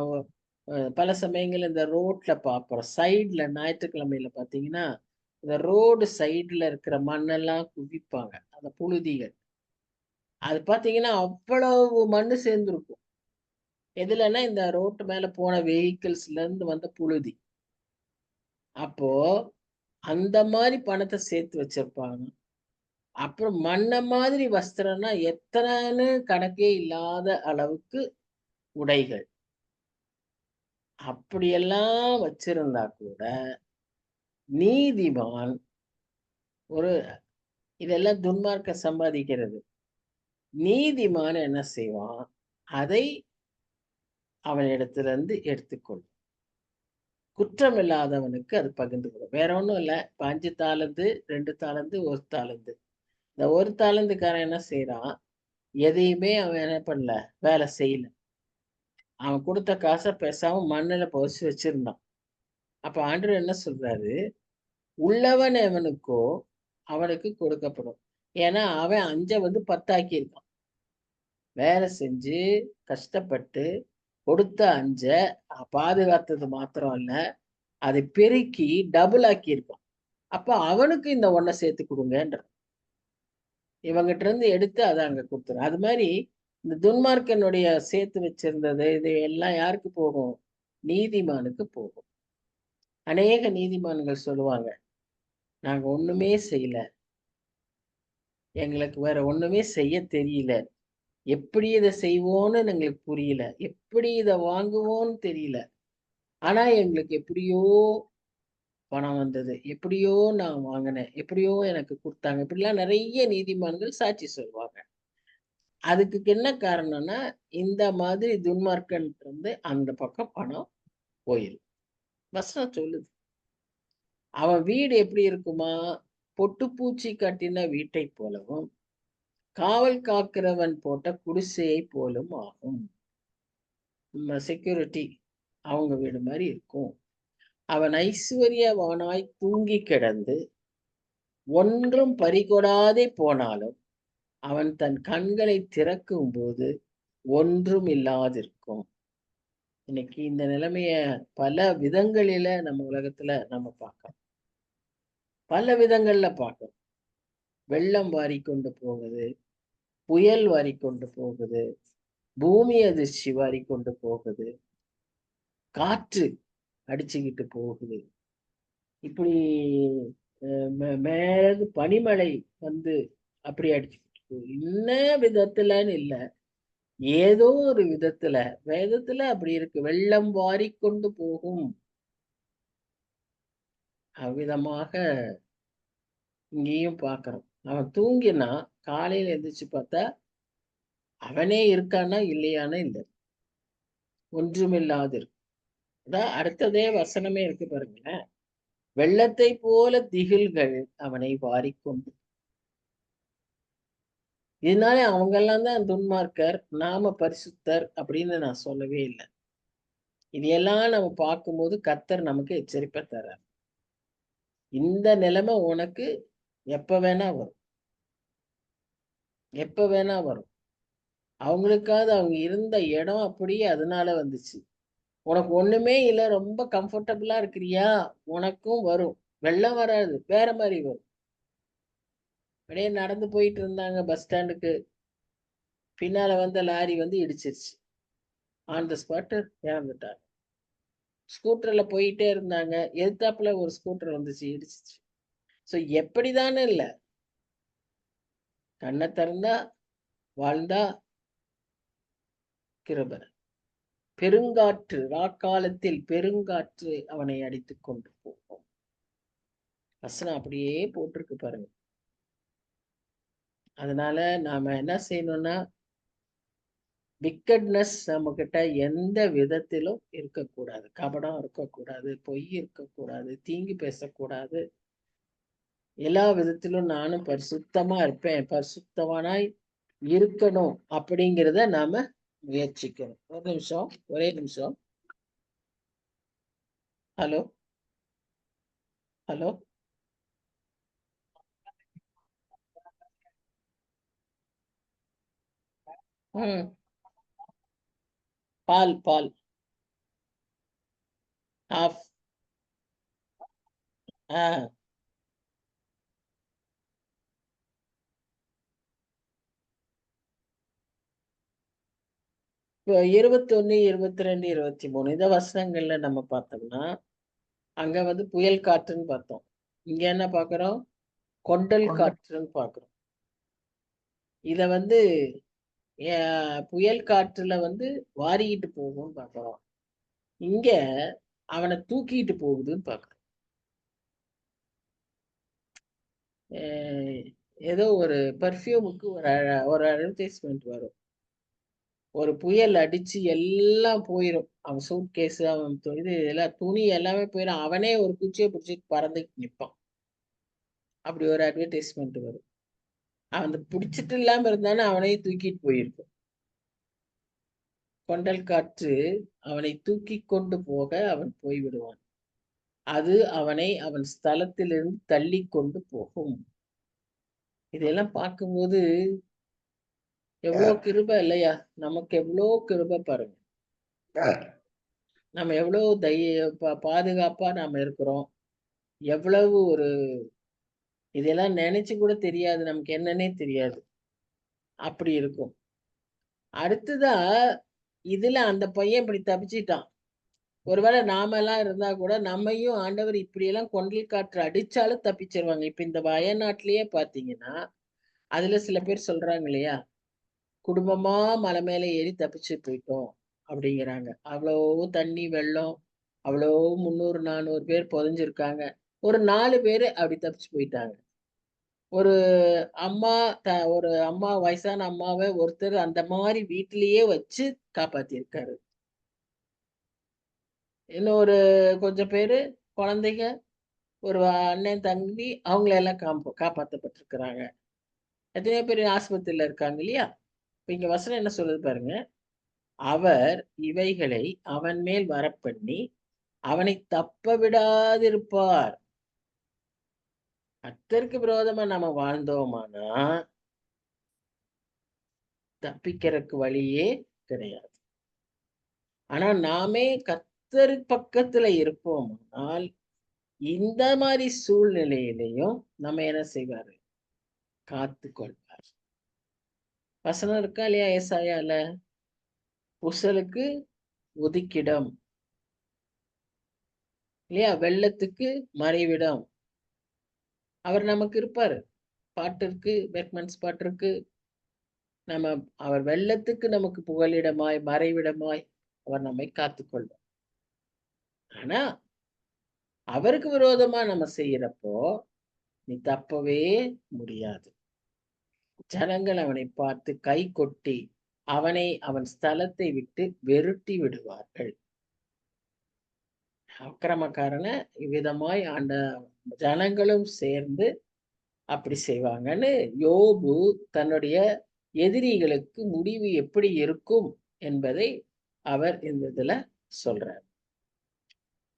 பல சமயங்கள் இந்த ரோட்ல பார்ப்போம், சைட்ல ஞாயிற்றுக்கிழமையில பாத்தீங்கன்னா இந்த ரோடு சைட்ல இருக்கிற மண்ணெல்லாம் குவிப்பாங்க, அந்த புழுதிகள். அது பாத்தீங்கன்னா அவ்வளவு மண்ணு சேர்ந்துருக்கும். எதுலன்னா இந்த ரோட்டு மேல போன வெஹிக்கிள்ஸ்ல இருந்து வந்த புழுதி. அப்போ அந்த மாதிரி பணத்தை சேர்த்து வச்சிருப்பாங்க. அப்புறம் மண்ண மாதிரி வஸ்திரம்னா எத்தனைன்னு கணக்கே இல்லாத அளவுக்கு உடைகள். அப்படியெல்லாம் வச்சிருந்தா கூட நீதிமான் ஒரு இதெல்லாம் துன்மார்க்க சம்பாதிக்கிறது. நீதிமான் என்ன செய்வான், அதை அவனிடத்துல இருந்து எடுத்துக்கொள்ளும். குற்றம் இல்லாதவனுக்கு அது பகிர்ந்து கொள்ளும். வேற ஒண்ணும் இல்ல. 5 தாலந்து 2 தாலந்து 1 தாலந்து. இந்த 1 தாலந்துக்காரன் என்ன செய்யறான், எதையுமே அவன் என்ன பண்ணல, வேலை செய்யல. அவன் கொடுத்த காசை பேசாம மண்ணில புதைச்சு வச்சிருந்தான். அப்ப ஆண்டவர் என்ன சொல்றாரு, உள்ளவன் எவனுக்கோ அவனுக்கு கொடுக்கப்படும். ஏன்னா அவன் 5 வந்து 10 ஆக்கியிருக்கான். வேலை செஞ்சு கஷ்டப்பட்டு கொடுத்த 5 பாதுகாத்தது மாத்திரம் இல்ல, அதை பெருக்கி டபுள் ஆக்கி இருக்கான். அப்ப அவனுக்கு இந்த 1 சேர்த்து கொடுங்கன்ற. இவங்கிட்ட இருந்து எடுத்து அதை அங்க கொடுத்துரும். அது மாதிரி இந்த துன்மார்க்கனுடைய சேர்த்து வச்சிருந்தது இது எல்லாம் யாருக்கு போகும்? நீதிமானுக்கு போகும். அநேக நீதிமான்கள் சொல்லுவாங்க, நாங்க ஒண்ணுமே செய்யல, எங்களுக்கு வேற ஒண்ணுமே செய்ய தெரியல, எப்படி இதை செய்வோன்னு எங்களுக்கு புரியல, எப்படி இதை வாங்குவோன்னு தெரியல, ஆனா எங்களுக்கு எப்படியோ பணம் வந்தது, எப்படியோ நான் வாங்கினேன், எப்படியோ எனக்கு கொடுத்தாங்க, இப்படிலாம் நிறைய நீதிமான்கள் சாட்சி சொல்லுவாங்க. அதுக்கு என்ன காரணம்னா, இந்த மாதிரி துன்மார்க்கன் இருந்து அந்த பக்கம் பணம் போயிடும். வசனம் சொல்லுது. அவன் வீடு எப்படி இருக்குமா? பொட்டுப்பூச்சி கட்டின வீட்டை போலவும் காவல் காக்கிறவன் போட்ட குடிசையை போலும் ஆகும். செக்யூரிட்டி அவங்க வீடு மாதிரி இருக்கும். அவன் ஐஸ்வர்யவானாய் தூங்கி கிடந்து ஒன்றும் பறிகொடாதே போனாலும் அவன் தன் கண்களை திறக்கும் போது ஒன்றும் இல்லாதிருக்கும். இன்னைக்கு இந்த நிலைமைய பல விதங்களில நம்ம உலகத்துல நம்ம பார்க்கலாம். பல விதங்கள்ல பார்க்கணும். வெள்ளம் வாரி கொண்டு போகுது, புயல் வாரி கொண்டு போகுது, பூமி அதிர்ச்சி வாரி கொண்டு போகுது, காற்று அடிச்சுக்கிட்டு போகுது, இப்படி மேல பனிமழை வந்து அப்படி அடிச்சுக்கிட்டு போகுது. என்ன விதத்துலன்னு இல்ல, ஏதோ ஒரு விதத்துல வேதத்துல அப்படி இருக்கு. வெள்ளம் வாரி கொண்டு போகும். அவ்விதமாக இங்கேயும் பார்க்கிறோம். அவன் தூங்கினா காலையில எந்திரிச்சு பார்த்தா அவனே இருக்கானா இல்லையானா இல்லை, ஒன்றுமில்லாது இருக்கு. அதான் அடுத்ததே வசனமே இருக்கு பாருங்களேன். வெள்ளத்தை போல திகில்கள் அவனை வாரிக்கொண்டு. இதனால அவங்க எல்லாம் தான் துன்மார்க்கர், நாம பரிசுத்தர் அப்படின்னு நான் சொல்லவே இல்லை. இதையெல்லாம் நம்ம பார்க்கும்போது கர்த்தர் நமக்கு எச்சரிப்பை தர்றார். இந்த நிலைமை உனக்கு எப்ப வேணா வரும், எப்ப வேணா வரும். அவங்களுக்காவது அவங்க இருந்த இடம் அப்படியே அதனால வந்துச்சு. உனக்கு ஒண்ணுமே இல்லை, ரொம்ப கம்ஃபர்டபுளா இருக்கிறியா, உனக்கும் வரும். வெள்ளம் வராது, வேற மாதிரி வரும். அப்படியே நடந்து போயிட்டு இருந்தாங்க பஸ் ஸ்டாண்டுக்கு, பின்னால வந்த லாரி வந்து இடிச்சிருச்சு. ஆன் த ஸ்பாட் இறந்துட்டாங்க. ஸ்கூட்டர்ல போயிட்டே இருந்தாங்க, எதிர்த்தாப்புல ஒரு ஸ்கூட்டர் வந்துச்சு, இடிச்சிச்சு. ஸோ எப்படிதானே இல்லை, கண்ணை திறந்தா வாழ்ந்தா கிருபை. பெருங்காற்று, ராக்காலத்தில் பெருங்காற்று அவனை அடித்து கொண்டு போகும். வசனம் அப்படியே போட்டிருக்கு பாருங்க. அதனால நாம என்ன செய்யணும்னா, விக்கட்னஸ் நம்ம கிட்ட எந்த விதத்திலும் இருக்கக்கூடாது. கபடம் இருக்கக்கூடாது, பொய் இருக்கக்கூடாது, தீங்கு பேசக்கூடாது. எல்லா விதத்திலும் நானும் பரிசுத்தமா இருப்பேன், பரிசுத்தவானாய் இருக்கணும் அப்படிங்கிறத நாம முயற்சிக்கணும். ஒரு நிமிஷம், ஒரே நிமிஷம். ஹலோ ஹலோ பால் பால் ஆஃப். ஆ 21, 22, 23 இந்த வசனங்கள்ல நம்ம பார்த்தோம்னா, அங்க வந்து புயல் காற்றுன்னு பார்த்தோம். இங்க என்ன பார்க்கிறோம்? கொண்டல் காற்றுன்னு பார்க்கிறோம். இத வந்து புயல் காற்றுல வந்து வாரிக்கிட்டு போகும்னு பார்க்கிறோம். இங்க அவனை தூக்கிட்டு போகுதுன்னு பார்க்கிறோம். ஏதோ ஒரு பர்ஃப்யூமுக்கு ஒரு அட்வர்டைஸ்மெண்ட் வரும். ஒரு புயல் அடிச்சு எல்லாம் போயிடும், அவன் சூட் கேஸ், அவன் இது எல்லாம் துணி எல்லாமே போயிடும், அவனே ஒரு குச்சியை பிடிச்சிட்டு பறந்துட்டு நிற்பான். அப்படி ஒரு அட்வர்டைஸ்மெண்ட் வரும். அவன் பிடிச்சிட்டு இல்லாம இருந்தானே அவனையும் தூக்கிட்டு போயிருக்கும். கொண்டல் காற்று அவனை தூக்கி கொண்டு போக அவன் போய்விடுவான். அது அவனை அவன் ஸ்தலத்திலிருந்து தள்ளி கொண்டு போகும். இதெல்லாம் பார்க்கும்போது எவ்வளவு கிருபை இல்லையா? நமக்கு எவ்வளவு கிருபை பாருங்க. நம்ம எவ்வளவு பாதுகாப்பா நாம இருக்கிறோம், எவ்வளவு ஒரு இதெல்லாம் நினைச்சு கூட தெரியாது, நமக்கு என்னன்னே தெரியாது. அப்படி இருக்கும். அடுத்ததா இதுல அந்த பையன் இப்படி தப்பிச்சிட்டான். ஒருவேளை நாமெல்லாம் இருந்தா கூட நம்மையும் ஆண்டவர் இப்படியெல்லாம் கொண்டல் காற்று அடிச்சாலும் தப்பிச்சிருவாங்க. இப்ப இந்த வயநாட்டிலேயே பாத்தீங்கன்னா, அதுல சில பேர் சொல்றாங்க இல்லையா, குடும்பமா மலை மேல ஏறி தப்பிச்சு போயிட்டோம் அப்படிங்கிறாங்க. அவ்வளோ தண்ணி, வெள்ளம், அவ்வளோ 300, 400 பேர் புதைஞ்சிருக்காங்க. ஒரு 4 பேரு அப்படி தப்பிச்சு போயிட்டாங்க. ஒரு அம்மா ஒரு அம்மா, வயசான அம்மாவை ஒருத்தர் அந்த மாதிரி வீட்டிலேயே வச்சு காப்பாத்தியிருக்காரு. இன்னும் ஒரு கொஞ்சம் பேரு குழந்தைங்க, ஒரு அண்ணன், தம்பி அவங்கள எல்லாம் காப்பாத்தப்பட்டிருக்கிறாங்க. எத்தனையோ பேர் ஆஸ்பத்திரியில இருக்காங்க இல்லையா? இப்ப இங்க வசனம் என்ன சொல்லுது பாருங்க. அவர் இவைகளை அவன் மேல் வரப்பண்ணி அவனை தப்ப விடாதிருப்பார். கர்த்தருக்கு விரோதமா நம்ம வாழ்ந்தோமானா தப்பிக்கிறதுக்கு வழியே கிடையாது. ஆனா நாமே கர்த்தர் பக்கத்துல இருப்போமானால் இந்த மாதிரி சூழ்நிலையிலையும் நம்ம என்ன செய்வாரு? காத்து கொள்வார். வசனம் இருக்கா இல்லையா ஏசாயால? புசலுக்கு ஒதுக்கிடம் இல்லையா, வெள்ளத்துக்கு மறைவிடம். அவர் நமக்கு இருப்பாரு. பாட்டு இருக்கு, பெர்க்மன்ஸ் பாட்டு இருக்கு. நம்ம அவர் வெள்ளத்துக்கு நமக்கு புகலிடமாய், மறைவிடமாய் அவர் நம்மை காத்துக்கொள்வார். ஆனா அவருக்கு விரோதமா நம்ம செய்யறப்போ நீ தப்பவே முடியாது. ஜனங்கள் அவனை பார்த்து கை கொட்டி அவனை அவன் ஸ்தலத்தை விட்டு வெருட்டி விடுவார்கள். அக்கிரமக்காரனை இவ்விதமாய் ஆண்ட ஜனங்களும் சேர்ந்து அப்படி செய்வாங்கன்னு யோபு தன்னுடைய எதிரிகளுக்கு முடிவு எப்படி இருக்கும் என்பதை அவர் இந்த இதுல சொல்றார்.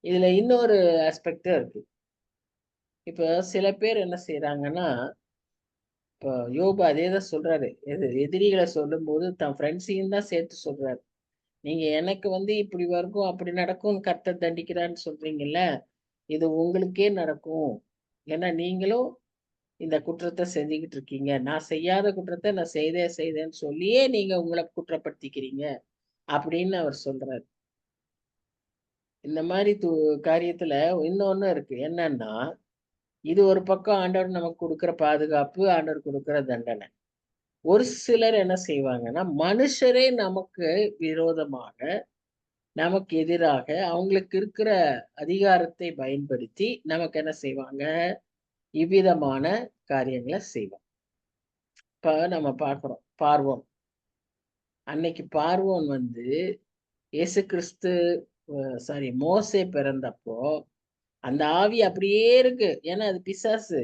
இதுல இன்னொரு ஆஸ்பெக்டும் இருக்கு. இப்ப சில பேர் என்ன செய்யறாங்கன்னா, இப்போ யோபு அதே தான் சொல்றாரு. எதிரிகளை சொல்லும் போது தன் ஃப்ரெண்ட்ஸையும் தான் சேர்த்து சொல்றாரு. நீங்க எனக்கு இப்படி வரைக்கும் அப்படி நடக்கும், கர்த்தர் தண்டிக்கிறான்னு சொல்றீங்கல்ல, இது உங்களுக்கே நடக்கும். ஏன்னா நீங்களும் இந்த குற்றத்தை செஞ்சுக்கிட்டு இருக்கீங்க. நான் செய்யாத குற்றத்தை நான் செய்தேன்னு சொல்லியே நீங்க உங்களை குற்றப்படுத்திக்கிறீங்க அப்படின்னு அவர் சொல்றாரு. இந்த மாதிரி காரியத்துல இன்னொன்னு இருக்கு. என்னன்னா, இது ஒரு பக்கம் ஆண்டவர் நமக்கு கொடுக்கிற பாதுகாப்பு, ஆண்டவர் கொடுக்கிற தண்டனை. ஒரு சிலர் என்ன செய்வாங்கன்னா, மனுஷரே நமக்கு விரோதமாக, நமக்கு எதிராக அவங்களுக்கு இருக்கிற அதிகாரத்தை பயன்படுத்தி நமக்கு என்ன செய்வாங்க? இவ்விதமான காரியங்களை செய்வாங்க. இப்ப நம்ம பார்க்கிறோம் பார்வோன். அன்னைக்கு பார்வோன் இயேசு கிறிஸ்து மோசே பிறந்தப்போ அந்த ஆவி அப்படியே இருக்கு. ஏன்னா அது பிசாசு.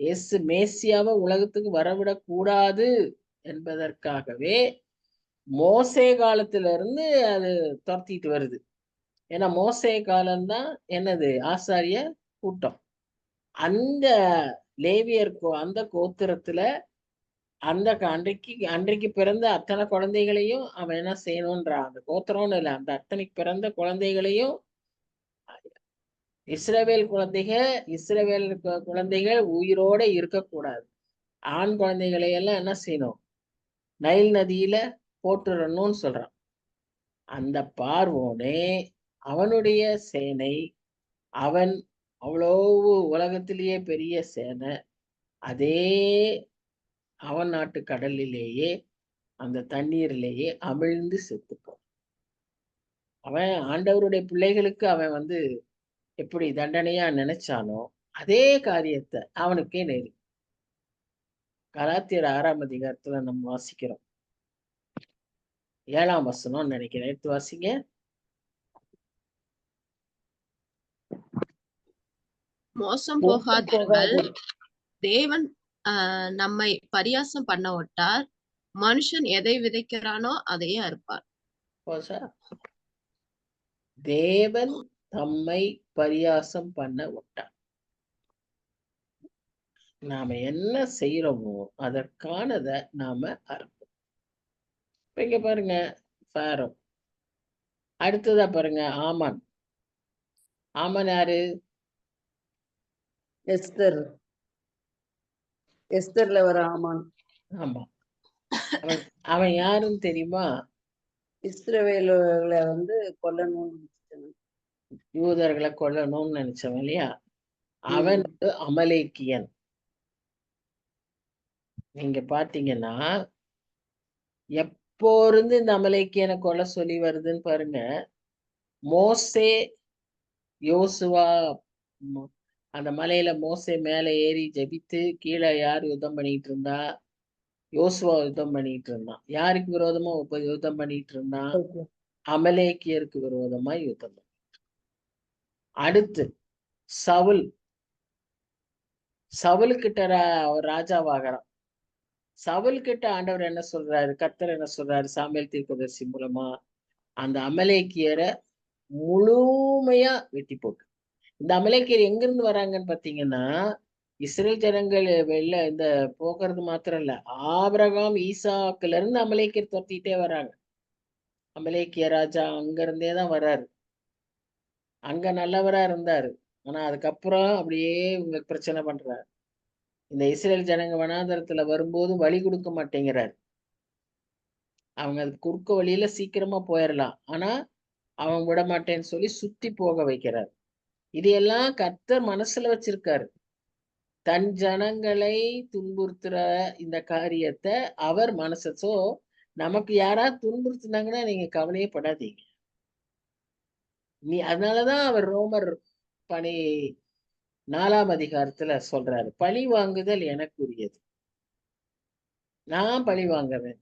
இயேசு மேசியாவை உலகத்துக்கு வரவிடக் கூடாது என்பதற்காகவே மோசே காலத்துல இருந்து அது துரத்திட்டு வருது. ஏன்னா மோசே காலம்தான் என்னது? ஆசாரிய கூட்டம். அந்த லேவியர் அந்த கோத்திரத்துல அன்றைக்கு பிறந்த அத்தனை குழந்தைகளையும் அவன் என்ன செய்யணும்ன்றான்? அந்த கோத்திரம்னு இல்லை, அந்த அத்தனைக்கு பிறந்த குழந்தைகளையும் இஸ்ரவேல் குழந்தைகள் உயிரோட இருக்கக்கூடாது. ஆண் குழந்தைகளை எல்லாம் என்ன செய்யணும்? நைல் நதியில போட்டுறணும்னு சொல்றான். அந்த பார்வோனே அவனுடைய சேனை, அவன் அவ்வளவு உலகத்திலேயே பெரிய சேனை, அதே அவன் நாட்டு கடலிலேயே அந்த தண்ணீரிலேயே அமிழ்ந்து செத்துப்பான். அவன் ஆண்டவருடைய பிள்ளைகளுக்கு அவன் எப்படி தண்டனையா நினைச்சானோ அதே காரியத்தை அவனுக்கே நேரு. கலாத்தியர் 6ஆம் அதிகாரத்துல நம்ம வாசிக்கிறோம். 7ஆம் வசனம் நினைக்கிறேன். எடுத்து வாசிங்க. மோசம் போகாதிருங்கள். தேவன் நம்மை பரியாசம் பண்ண விட்டார். மனுஷன் எதை விதைக்கிறானோ அதையே அறுப்பார். தேவன் தம்மை பரியாசம் பண்ண விட்டார். நாம என்ன செய்யறோமோ அதற்கானதை நாம அறுப்போம். இங்க பாருங்க பாரோ. அடுத்ததா பாருங்க ஆமான். ஆமான் யாரு? எஸ்தர். எஸ்தர்ல வர ஆமான். ஆமா. அவன் அவன் யாருன்னு தெரியுமா? இஸ்ரவேலர்களை வந்து கொல்லணும்னு நினைச்சிட்டாங்க. யூதர்களை கொல்லணும்னு நினைச்சவன் இல்லையா? அவன் அமலேக்கியன். நீங்க பாத்தீங்கன்னா எப்போ இருந்து இந்த அமலேக்கியனை கொல்ல சொல்லி வருதுன்னு பாருங்க. மோசே, யோசுவா, அந்த மலையில மோசே மேல ஏறி ஜெபித்து கீழே யார் யுத்தம் பண்ணிட்டு இருந்தா? யோசுவா யுத்தம் பண்ணிட்டு இருந்தான். யாருக்கு விரோதமா யுத்தம் பண்ணிட்டு இருந்தான்? அமலேக்கியருக்கு விரோதமா யுத்தம். அடுத்து சவுல், சவுலுக்கிட்ட ராஜாவாகிறான். சவுல் கிட்ட ஆண்டவர் என்ன சொல்றாரு? கர்த்தர் என்ன சொல்றாரு? சாமுவேல் தீர்க்கதரிசி மூலமா அந்த அமலேக்கியரை முழுமையா வெட்டி போட்டு. இந்த அமலேக்கியர் எங்கிருந்து வராங்கன்னு பாத்தீங்கன்னா, இஸ்ரேல் ஜனங்கள் இந்த போக்குறது மாத்திரம் இல்ல, ஆபிரகாம் ஈசாக்குல இருந்து அமலேக்கியர் தொத்திட்டே வராங்க. அமலேக்கிய ராஜா அங்க இருந்தே தான் வர்றாரு. அங்க நல்லவரா இருந்தாரு. ஆனா அதுக்கப்புறம் அப்படியே இவங்க பிரச்சனை பண்றாரு. இந்த இஸ்ரேல் ஜனங்க வனாந்தரத்துல வரும்போது வழி கொடுக்க மாட்டேங்கிறாரு. அவங்க அது குறுக்க வழியில சீக்கிரமா போயிடலாம். ஆனா அவன் விட மாட்டேன்னு சொல்லி சுத்தி போக வைக்கிறார். இதையெல்லாம் கர்த்தர் மனசுல வச்சிருக்காரு. தன் ஜனங்களை துன்புறுத்துற இந்த காரியத்தை அவர் மனசோ நமக்கு யாராவது துன்புறுத்தினாங்கன்னா நீங்க கவலையே படாதீங்க. அதனாலதான் அவர் ரோமர் 4ஆம் அதிகாரத்துல சொல்றாரு, பழி வாங்குதல் எனக்குரியது, நான் பழி வாங்குவேன்.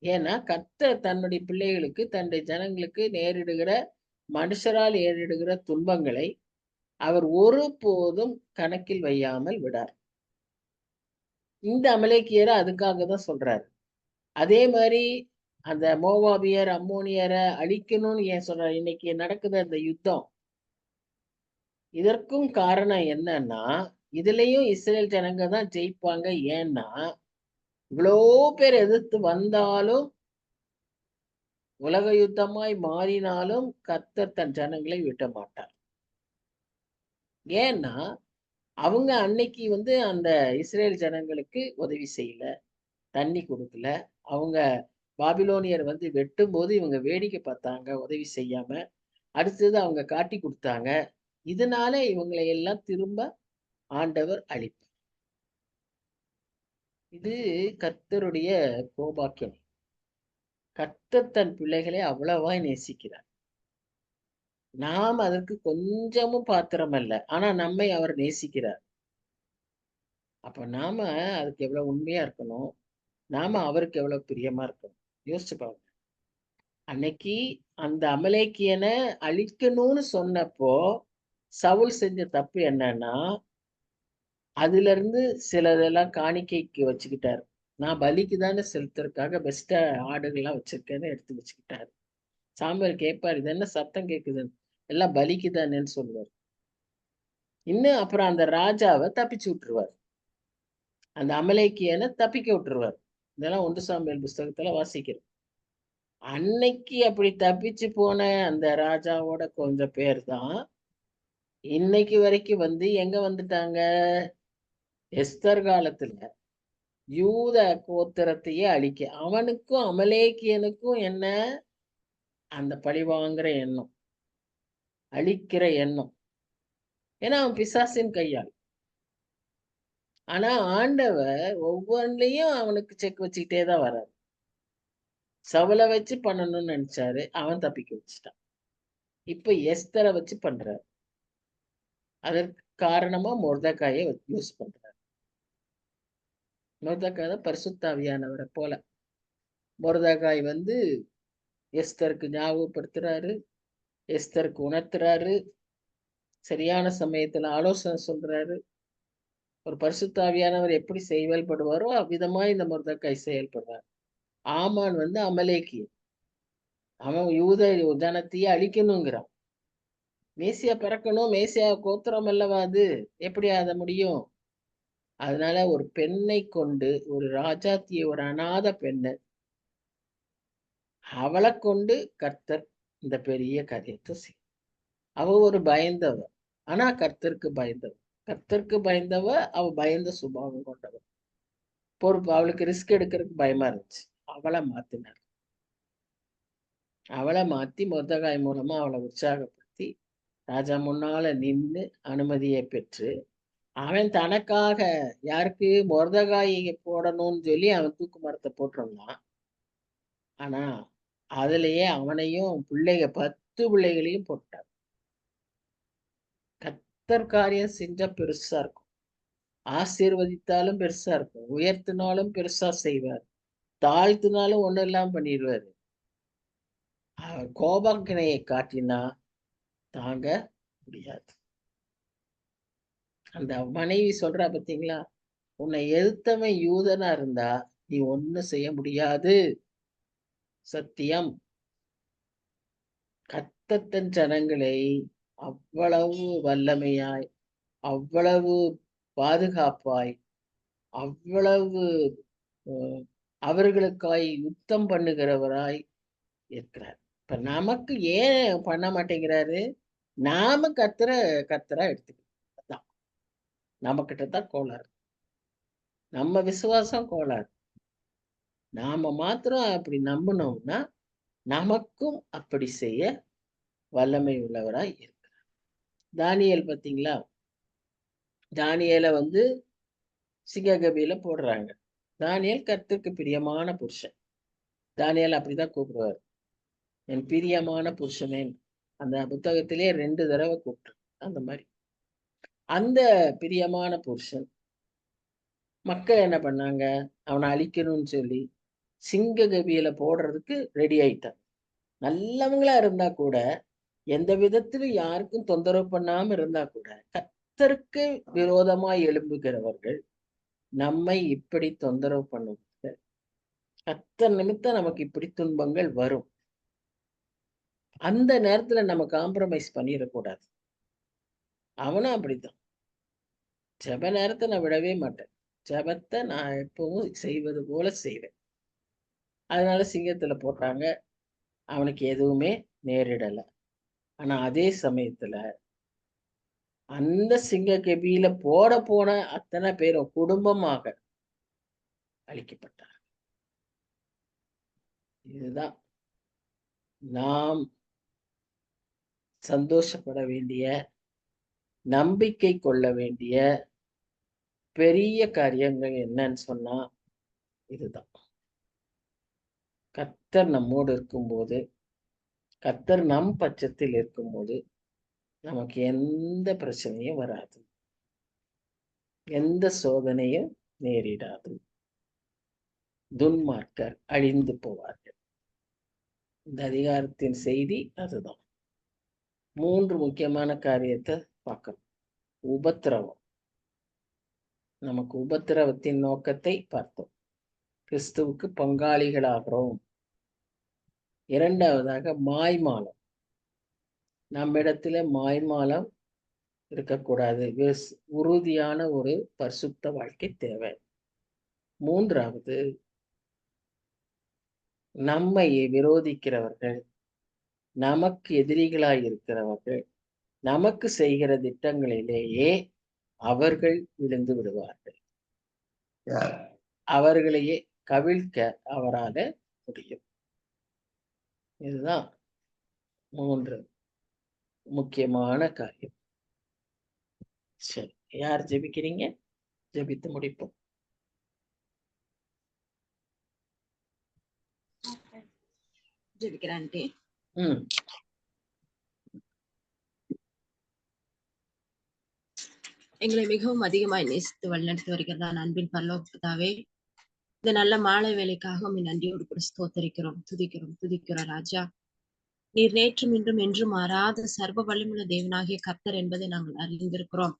ஏன்னா கர்த்தர் தன்னுடைய பிள்ளைகளுக்கு, தன்னுடைய ஜனங்களுக்கு நேரிடுகிற மனுஷரால் ஏறிடுகிற துன்பங்களை அவர் ஒருபோதும் கணக்கில் வையாமல் விடார். இந்த அமலேக்கியரை அதுக்காக தான் சொல்றாரு. அதே மாதிரி அந்த மோவாபியர், அம்மோனியரை அழிக்கணும்னு ஏன் சொல்றாரு? இன்னைக்கு நடக்குது அந்த யுத்தம். இதற்கும் காரணம் என்னன்னா, இதுலயும் இஸ்ரேல் ஜனங்க தான் ஜெயிப்பாங்க. ஏன்னா இவ்வளோ பேர் எதிர்த்து வந்தாலும், உலக யுத்தமாய் மாறினாலும் கர்த்தர் தன் ஜனங்களை விட மாட்டார். ஏன்னா அவங்க அன்னைக்கு அந்த இஸ்ரேல் ஜனங்களுக்கு உதவி செய்யல, தண்ணி கொடுக்கல. அவங்க பாபிலோனியர் வெட்டும் போது இவங்க வேடிக்கை பார்த்தாங்க, உதவி செய்யாம. அடுத்தது அவங்க காட்டி கொடுத்தாங்க. இதனால இவங்களை எல்லாம் திரும்ப ஆண்டவர் அழிப்பார். இது கர்த்தருடைய கோபாக்கியம். கர்த்தர் தன் பிள்ளைகளை அவ்வளவாய் நேசிக்கிறார். நாம் அதற்கு கொஞ்சமும் பாத்திரம் அல்ல. ஆனா நம்மை அவர் நேசிக்கிறார். அப்ப நாம அதுக்கு எவ்வளவு உண்மையா இருக்கணும், நாம அவருக்கு எவ்வளவு பிரியமா இருக்கணும் யோசிச்சு பாருங்க. அன்னைக்கு அந்த அமலேக்கியனை அழிக்கணும்னு சொன்னப்போ சவுல் செஞ்ச தப்பு என்னன்னா, அதுல இருந்து சிலதெல்லாம் காணிக்கைக்கு வச்சுக்கிட்டாரு. நான் பலிக்கு தானே செலுத்துறதுக்காக பெஸ்டா ஆடுகள்லாம் வச்சிருக்கேன்னு எடுத்து வச்சுக்கிட்டாரு. சாமுவேல் கேட்பாரு, இது என்ன சத்தம் கேட்குதுன்னு. எல்லாம் பலிக்கு தானேன்னு சொல்லுவார். இன்னும் அப்புறம் அந்த ராஜாவை தப்பிச்சு விட்டுருவார், அந்த அமலேக்கியனை தப்பிக்க விட்டுருவார். இதெல்லாம் 1 சாமுவேல் புஸ்தகத்துல வாசிக்கிறோம். அன்னைக்கு அப்படி தப்பிச்சு போன அந்த ராஜாவோட கொஞ்சம் பேர் தான் இன்னைக்கு வரைக்கும் எங்க வந்துட்டாங்க? எஸ்தர் காலத்துல யூத கோத்திரத்தையே அழிக்க. அவனுக்கும் அமலேக்கியனுக்கும் என்ன? அந்த பழி வாங்குற எண்ணம், அழிக்கிற எண்ணம். ஏன்னா அவன் பிசாசின் கையாள். ஆனா ஆண்டவர் ஒவ்வொன்றையும் அவனுக்கு செக் வச்சுக்கிட்டே தான் வர்றாரு. சவுலை வச்சு பண்ணணும்னு நினைச்சாரு, அவன் தப்பிக்க வச்சுட்டான். இப்ப எஸ்தரை வச்சு பண்றாரு. அதற்கு காரணமா மொர்தெகாயை யூஸ் பண்றாரு. மொர்தெகாய் தான் பரிசுத்த ஆவியானவரை போல. மொர்தெகாய் எஸ்தருக்கு ஞாபகப்படுத்துறாரு, எஸ்தருக்கு உணர்த்துறாரு, சரியான சமயத்துல ஆலோசனை சொல்றாரு. ஒரு பரிசுத்த ஆவியானவர் எப்படி செயல்படுவாரோ அவ்விதமா இந்த மொர்தெகாய் செயல்படுறார். ஆமான் அமலேக்கியன். அவன் யூத ஜனத்தையே அழிக்கணுங்கிறான். மேசியா பிறக்கணும், மேசியா கோத்திரம் அல்லவா அது, எப்படி அத முடியும்? அதனால ஒரு பெண்ணை கொண்டு, ஒரு ராஜாத்திய, ஒரு அநாத பெண்ணை, அவளை கொண்டு கர்த்தர் இந்த பெரிய காரியத்தை செய்ய. அவ ஒரு பயந்தவ, ஆனா கர்த்தருக்கு பயந்தவ. கர்த்தருக்கு பயந்தவ, அவ பயந்த சுபாவம் கொண்டவ. பொறுப்பு. அவளுக்கு ரிஸ்க் எடுக்கிறதுக்கு பயமா இருந்துச்சு. அவளை மாத்தினார். அவளை மாத்தி மொர்தெகாய் மூலமா அவளை உற்சாகப்படுத்தி ராஜா முன்னால நின்று அனுமதியை பெற்று, அவன் தனக்காக யாருக்கு மொர்தெகாயை போடணும்னு சொல்லி அவன் தூக்கு மரத்தை போட்டிருந்தான். ஆனா அதுலயே அவனையும் 10 பிள்ளைகளையும் போட்டார். கர்த்தர் காரியம் செஞ்சா பெருசா இருக்கும். ஆசீர்வதித்தாலும் பெருசா இருக்கும், உயர்த்தினாலும் பெருசா செய்வார், தாழ்த்தினாலும் ஒண்ணும் இல்லாம பண்ணிடுவாரு. அவர் கோபக்கினையை காட்டினா தாங்க முடியாது. அந்த மனைவி சொல்றா பாத்தீங்களா, உன்னை எதிர்த்தவன் யூதனா இருந்தா நீ ஒண்ணும் செய்ய முடியாது. சத்தியம். கர்த்தர் ஜனங்களை அவ்வளவு வல்லமையாய், அவ்வளவு பாதுகாப்பாய், அவ்வளவு அவர்களுக்காய் யுத்தம் பண்ணுகிறவராய் இருக்கிறார். இப்ப நமக்கு ஏன் பண்ண மாட்டேங்கிறாரு? நாம கர்த்தரா எடுத்துக்கணும். நம்ம கிட்டதான் கோளாறு. நம்ம விசுவாசம் கோளாறு. நாம மாத்திரம் அப்படி நம்பினோம்னா நமக்கும் அப்படி செய்ய வல்லமை உள்ளவராய் இருக்கிறார். தானியேல் பாத்தீங்களா, தானியேலை சிங்ககபியில போடுறாங்க. தானியேல் கர்த்தருக்கு பிரியமான புருஷன். தானியேல் அப்படிதான் கூப்பிடுவார், என் பிரியமான புருஷனே. அந்த புத்தகத்திலே 2 தடவை கூப்பிட்டு அந்த மாதிரி. அந்த பிரியமான புருஷன் மக்கள் என்ன பண்ணாங்க, அவனை அழிக்கணும்னு சொல்லி சிங்ககபியில போடுறதுக்கு ரெடி ஆயிட்டான். நல்லவங்களா இருந்தா கூட, எந்த விதத்திலும் யாருக்கும் தொந்தரவு பண்ணாம இருந்தா கூட, கர்த்தருக்கு விரோதமாய் எழும்புகிறவர்கள் நம்மை இப்படி தொந்தரவு பண்ணுவாங்க. கர்த்தர் நிமித்தம் நமக்கு இப்படி துன்பங்கள் வரும். அந்த நேரத்துல நம்ம காம்ப்ரமைஸ் பண்ணிடக்கூடாது. அவனும் அப்படித்தான். ஜெப நேரத்தை நான் விடவே மாட்டேன். ஜெபத்தை நான் எப்பவும் செய்வது போல செய்வேன். அதனால சிங்கத்துல போட்டாங்க, அவனுக்கு எதுவுமே நேரிடல. ஆனா அதே சமயத்துல அந்த சிங்க கெபியில போன அத்தனை பேரும் குடும்பமாக அழிக்கப்பட்டார். இதுதான் நாம் சந்தோஷப்பட வேண்டிய, நம்பிக்கை கொள்ள வேண்டிய பெரிய காரியங்கள் என்னன்னு சொன்னா இதுதான். கர்த்தர் நம்மோடு இருக்கும்போது, கர்த்தர் நம் பட்சத்தில் இருக்கும்போது நமக்கு எந்த பிரச்சனையும் வராது, எந்த சோதனையும் நேரிடாது. துன்மார்க்கர் அழிந்து போவார்கள். இந்த அதிகாரத்தின் செய்தி அதுதான். 3 முக்கியமான காரியத்தை பார்க்கணும். உபத்திரவம். நமக்கு உபத்திரவத்தின் நோக்கத்தை பார்த்தோம். கிறிஸ்துவுக்கு பங்காளிகளாகிறோம். 2வதாக மாய்மாலம். நம்மிடத்துல மாய்மாலம் இருக்கக்கூடாது. உறுதியான ஒரு பரிசுத்த வாழ்க்கை தேவை. 3வது, நம்மை விரோதிக்கிறவர்கள், நமக்கு எதிரிகளாய் இருக்கிறவர்கள் நமக்கு செய்கிற திட்டங்களிலேயே அவர்கள் விழுந்து விடுவார்கள். அவர்களையே கவிழ்க்க அவரால முடியும். இதுதான் 3 முக்கியமான காரியம். சரி, யார் ஜெபிக்கிறீங்க? ஜெபித்து முடிப்போம். ஜெபிக்கிறேன். எங்களை மிகவும் அதிகமாய் நேசித்து வழிநடத்தி வருகிறதா அன்பின் பரலோக பிதாவே, இந்த நல்ல மாலை வேலைக்காக நன்றியோடு கூட ஸ்தோத்தரிக்கிறோம், துதிக்கிறோம் ராஜா. நீர் நேற்றும் இன்றும் என்றும் மாறாத சர்வ வல்லமையுள்ள தேவனாகிய கர்த்தர் என்பதை நாங்கள் அறிந்திருக்கிறோம்.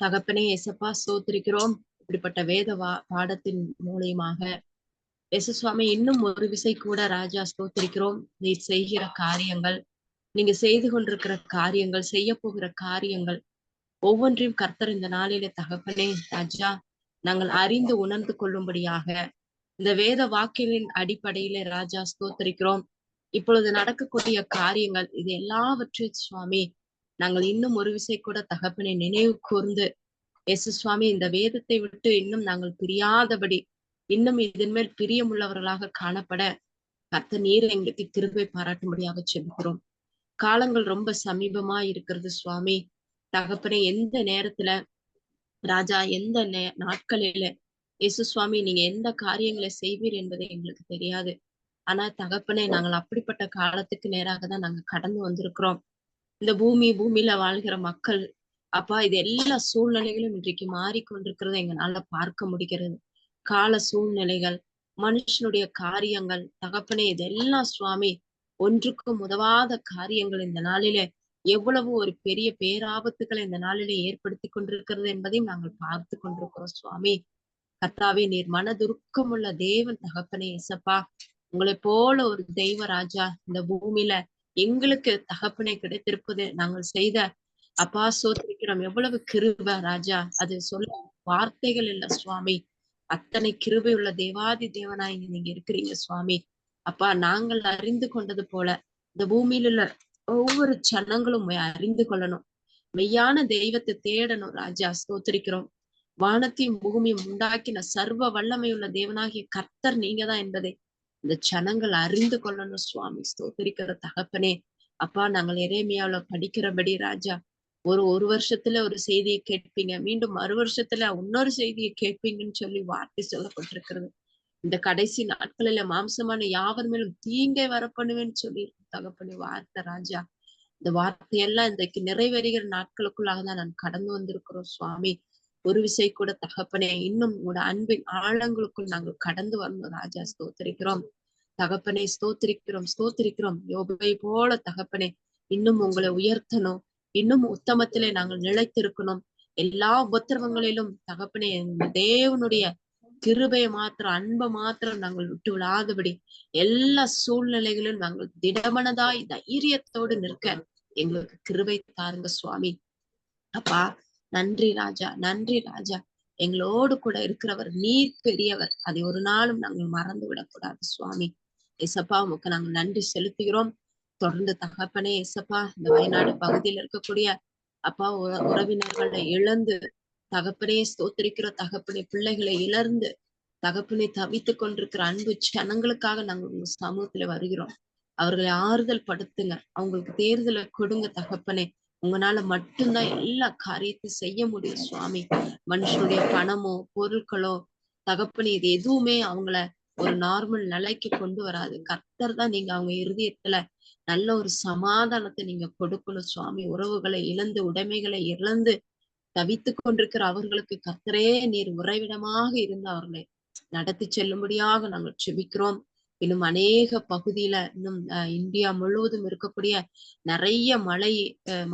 தகப்பனே ஏசப்பா, ஸ்தோத்திரிக்கிறோம். இப்படிப்பட்ட வேத பாடத்தின் மூலியமாக இயேசு சுவாமி இன்னும் ஒரு விசை கூட ராஜா ஸ்தோத்திரிக்கிறோம். நீர் செய்கிற காரியங்கள், நீங்க செய்து கொண்டிருக்கிற காரியங்கள், செய்ய போகிற காரியங்கள் ஒவ்வொன்றையும் கர்த்தர் இந்த நாளிலே தகப்பனே ராஜா நாங்கள் அறிந்து உணர்ந்து கொள்ளும்படியாக இந்த வேத வாக்கியங்களின் அடிப்படையிலே ராஜா ஸ்தோத்திரிக்கிறோம். இப்பொழுது நடக்கக்கூடிய காரியங்கள் இது எல்லாவற்றையும் சுவாமி நாங்கள் இன்னும் ஒரு விசை கூட தகப்பனை நினைவு கூர்ந்து இயேசு சுவாமி இந்த வேதத்தை விட்டு இன்னும் நாங்கள் பிரியாதபடி இன்னும் இதன் மேல் பிரியமுள்ளவர்களாக காணப்பட கர்த்தர் நீர் எங்களுக்கு கிருபை பாராட்டும்படியாக செபிக்கிறோம். காலங்கள் ரொம்ப சமீபமா இருக்கிறது சுவாமி. தகப்பனே, எந்த நேரத்துல ராஜா, எந்த நாட்களில இயேசு சுவாமி நீங்க எந்த காரியங்களை செய்வீர் என்பது எங்களுக்கு தெரியாது. ஆனா தகப்பனே, நாங்கள் அப்படிப்பட்ட காலத்துக்கு நேராக தான் நாங்க கடந்து வந்திருக்கிறோம். இந்த பூமியில வாழ்கிற மக்கள் அப்பா, இது எல்லா சூழ்நிலைகளும் இன்றைக்கு மாறிக்கொண்டிருக்கிறத எங்களால பார்க்க முடிகிறது. கால சூழ்நிலைகள், மனுஷனுடைய காரியங்கள், தகப்பனே, இதெல்லாம் சுவாமி ஒன்றுக்கும் உதவாத காரியங்கள் இந்த நாளிலே எவ்வளவு ஒரு பெரிய பேராபத்துக்களை இந்த நாளிலே ஏற்படுத்தி கொண்டிருக்கிறது என்பதையும் நாங்கள் பார்த்து கொண்டிருக்கிறோம் சுவாமி. கர்த்தாவே, நீர் மனதுருக்கம் உள்ள தேவன் தகப்பனே. இயேசப்பா, உங்களை போல ஒரு தெய்வ ராஜா இந்த பூமியில எங்களுக்கு தகப்பனே கிடைத்திருப்பது நாங்கள் செய்த அப்பா சோத்திரிக்கிறோம். எவ்வளவு கிருபை ராஜா, அது சொல்ல வார்த்தைகள் இல்ல சுவாமி. அத்தனை கிருபை உள்ள தேவாதி தேவனாய் நீங்க இருக்கிறீங்க சுவாமி. அப்பா, நாங்கள் அறிந்து கொண்டது போல இந்த பூமியில உள்ள ஒவ்வொரு ஜனங்களும் அறிந்து கொள்ளணும், மெய்யான தெய்வத்தை தேடணும் ராஜா. ஸ்தோத்திரிக்கிறோம். வானத்தையும் பூமியும் உண்டாக்கின சர்வ வல்லமையுள்ள தேவனாகிய கர்த்தர் நீங்க தான் என்பதை இந்த ஜனங்கள் அறிந்து கொள்ளணும் சுவாமி. ஸ்தோத்திரிக்கிற தகப்பனே. அப்பா, நாங்கள் எரேமியாவுல படிக்கிறபடி ராஜா, ஒரு வருஷத்துல ஒரு செய்தியை கேட்பீங்க, மீண்டும் மறு வருஷத்துல இன்னொரு செய்தியை கேட்பீங்கன்னு சொல்லி வார்த்தை சொல்லப்பட்டிருக்கிறது. இந்த கடைசி நாட்களில மாம்சமான யாவர் மேலும் தீங்கை வரப்பண்ணுவேன்னு சொல்லி தகப்பனே வார்த்தை ராஜா. இந்த வார்த்தையெல்லாம் இன்றைக்கு நிறைவேறுகிற நாட்களுக்குள்ளாக தான் நான் கடந்து வந்திருக்கிறோம் சுவாமி. ஒரு விசை கூட தகப்பனே, இன்னும் உங்களோட அன்பின் ஆழங்களுக்குள் நாங்கள் கடந்து வரணும் ராஜா. ஸ்தோத்திரிக்கிறோம் தகப்பனே, ஸ்தோத்திரிக்கிறோம். யோபை போல தகப்பனே, இன்னும் உங்களை உயர்த்தணும், இன்னும் உத்தமத்திலே நாங்கள் நிலைத்திருக்கணும். எல்லா உபத்திரவங்களிலும் தகப்பனே, தேவனுடைய கிருபையை மாத்திரம், அன்பை மாத்திரம் நாங்கள் விட்டு விடாதபடி எல்லா சூழ்நிலைகளிலும் நாங்கள் திடமனதாய் தைரியத்தோடு நிற்க எங்களுக்கு கிருபை தாருங்க சுவாமி. அப்பா, நன்றி ராஜா, நன்றி ராஜா. எங்களோடு கூட இருக்கிறவர் நீர் பெரியவர், அதை ஒரு நாளும் நாங்கள் மறந்து விடக்கூடாது சுவாமி. ஏசப்பா, உமக்கு நாங்கள் நன்றி செலுத்துகிறோம். தொடர்ந்து தகப்பனே ஏசப்பா, இந்த வயநாடு பகுதியில் இருக்கக்கூடிய அப்பா உறவினர்களை இழந்து தகப்பனே ஸ்தோத்திரிக்கிற தகப்பனே, பிள்ளைகளை இழந்து தகப்பனை தவித்து கொண்டிருக்கிற அன்பு ஜனங்களுக்காக நாங்கள் உங்க சமூகத்துல வருகிறோம். அவர்களை ஆறுதல் படுத்துங்க, அவங்களுக்கு தேர்தலை கொடுங்க தகப்பனே. உங்களால மட்டும்தான் எல்லா காரியத்தையும் செய்ய முடியும் சுவாமி. மனுஷனுடைய பணமோ பொருட்களோ தகப்பனே, இது எதுவுமே அவங்கள ஒரு நார்மல் நிலைக்கு கொண்டு வராது. கர்த்தர் தான் நீங்க அவங்க இருதயத்துல நல்ல ஒரு சமாதானத்தை நீங்க கொடுக்கணும் சுவாமி. உறவுகளை இழந்து, உடைமைகளை இழந்து தவித்து கொண்டிருக்கிற அவர்களுக்கு கர்த்தரே நீர் உறைவிடமாக இருந்து அவர்களை நடத்தி செல்லும்படியாக நாங்கள் செபிக்கிறோம். இன்னும் அநேக பகுதியில இன்னும் இந்தியா முழுவதும் இருக்கக்கூடிய நிறைய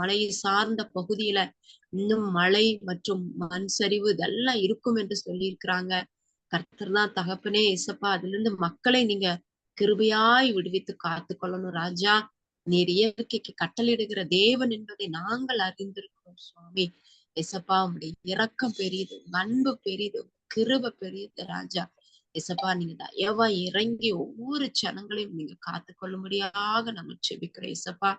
மழையை சார்ந்த பகுதியில இன்னும் மழை மற்றும் மண் சரிவு இதெல்லாம் இருக்கும் என்று சொல்லி இருக்கிறாங்க. கர்த்தர் தான் தகப்பனே இசப்பா, அதுல இருந்து மக்களை நீங்க கிருபையாய் விடுவித்து காத்து கொள்ளணும் ராஜா. நீர் இயற்கைக்கு கட்டளையிடுகிற தேவன் என்பதை நாங்கள் அறிந்திருக்கிறோம் சுவாமி. எசப்பா, உங்களுடைய இரக்கம் பெரியது, அன்பு பெரியது, கிருபை பெரியது ராஜா. எசப்பா, நீங்க தயவா இறங்கி ஒவ்வொரு ஜனங்களையும் நீங்க காத்து கொள்ளும்படியாக நாங்கள் செபிக்கிறோம். எசப்பா,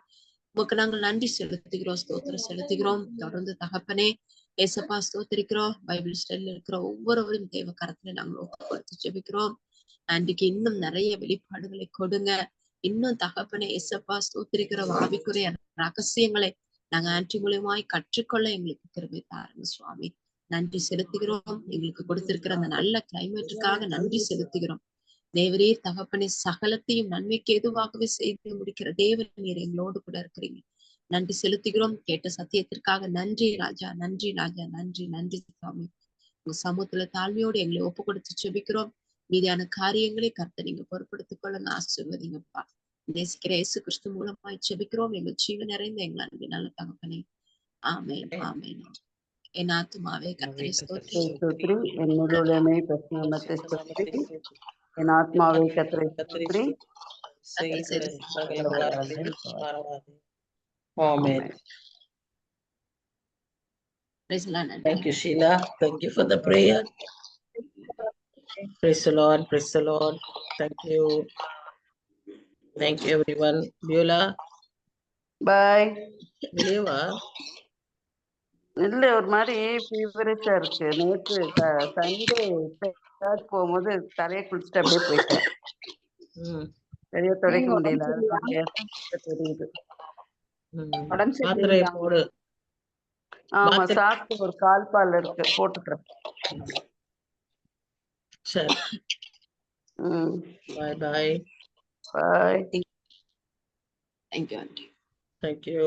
உமக்கு நாங்கள் நன்றி செலுத்துகிறோம், ஸ்தோத்திரம் செலுத்துகிறோம். தொடர்ந்து தகப்பனே ஏசப்பா ஸ்தோத்திரிக்கிறோம். பைபிள் ஸ்டைல இருக்கிற ஒவ்வொருவரும் தேவ கரத்துல நாங்கள் ஒப்புக்கொடுத்து ஜெபிக்கிறோம். அன்றைக்கு இன்னும் நிறைய வெளிப்பாடுகளை கொடுங்க. இன்னும் தகப்பனே ஏசப்பா ஸ்தோத்திரிக்கிற ஆவிக்குரிய ரகசியங்களை நாங்க ஆன்டி மூலியமாய் கற்றுக்கொள்ள எங்களுக்கு கிருபை தாருங்க சுவாமி. நன்றி செலுத்துகிறோம். எங்களுக்கு கொடுத்திருக்கிற அந்த நல்ல கிளைமேட்டுக்காக நன்றி செலுத்துகிறோம். தேவரே தகப்பனே, சகலத்தையும் நன்மைக்கு எதுவாகவே செய்து முடிக்கிற தேவன் நீர் எங்களோடு கூட இருக்கிறீங்க. நன்றி செலுத்துகிறோம். கேட்ட சத்தியத்திற்காக நன்றி ராஜா, நன்றி ராஜா, நன்றி நன்றி சுவாமி. உங்க சமூகத்துல தாழ்மையோடு எங்களை ஒப்பு கொடுத்து செபிக்கிறோம். மீதியான காரியங்களை கர்த்தர் நீங்க பொறுப்படுத்திக் கொள்ளுங்க, ஆசீர்வதிங்கப்பா. நேசிக்கிற இயேசு கிறிஸ்து மூலமாய் செபிக்கிறோம் எங்கள் ஜீவன் நிறைந்த எங்கள் அன்பு நல்ல தகப்பனே. ஆமென், ஆமென். என் ஆத்துமாவே கர்த்தரை ஸ்தோத்திரி, என்னுடைய நாமத்தை ஸ்தோத்திரி, என் ஆத்மாவை கர்த்தரை ஸ்தோத்திரி. Amen. Thank you, Sheila. Thank you for the prayer. Praise the Lord. Praise the Lord. Thank you. Thank you, everyone. Beulah. பாய். வெளியவா? இல்ல, ஒரு மாதிரி ஃபீவரிஷா இருக்கு. நேற்று சண்டே சர்ச் போகும்போது தலையை குளிச்சுட்டு அப்படியே போயிட்டேன். ம். சரியா துடைக்க நீங்க உடம்பு முடியல. சரியில்லையா? அதனுடைய effect தெரியுது. ம். உடம்பு மாத்திரையை சரியில்லையா? போடு. ஆமா, மாத்திரை. சாப்பிட்டு ஒரு கால் பால் இருக்கு, போட்டுக்கிறேன். சரி. Bye bye. Bye. Thank you aunty. Thank you.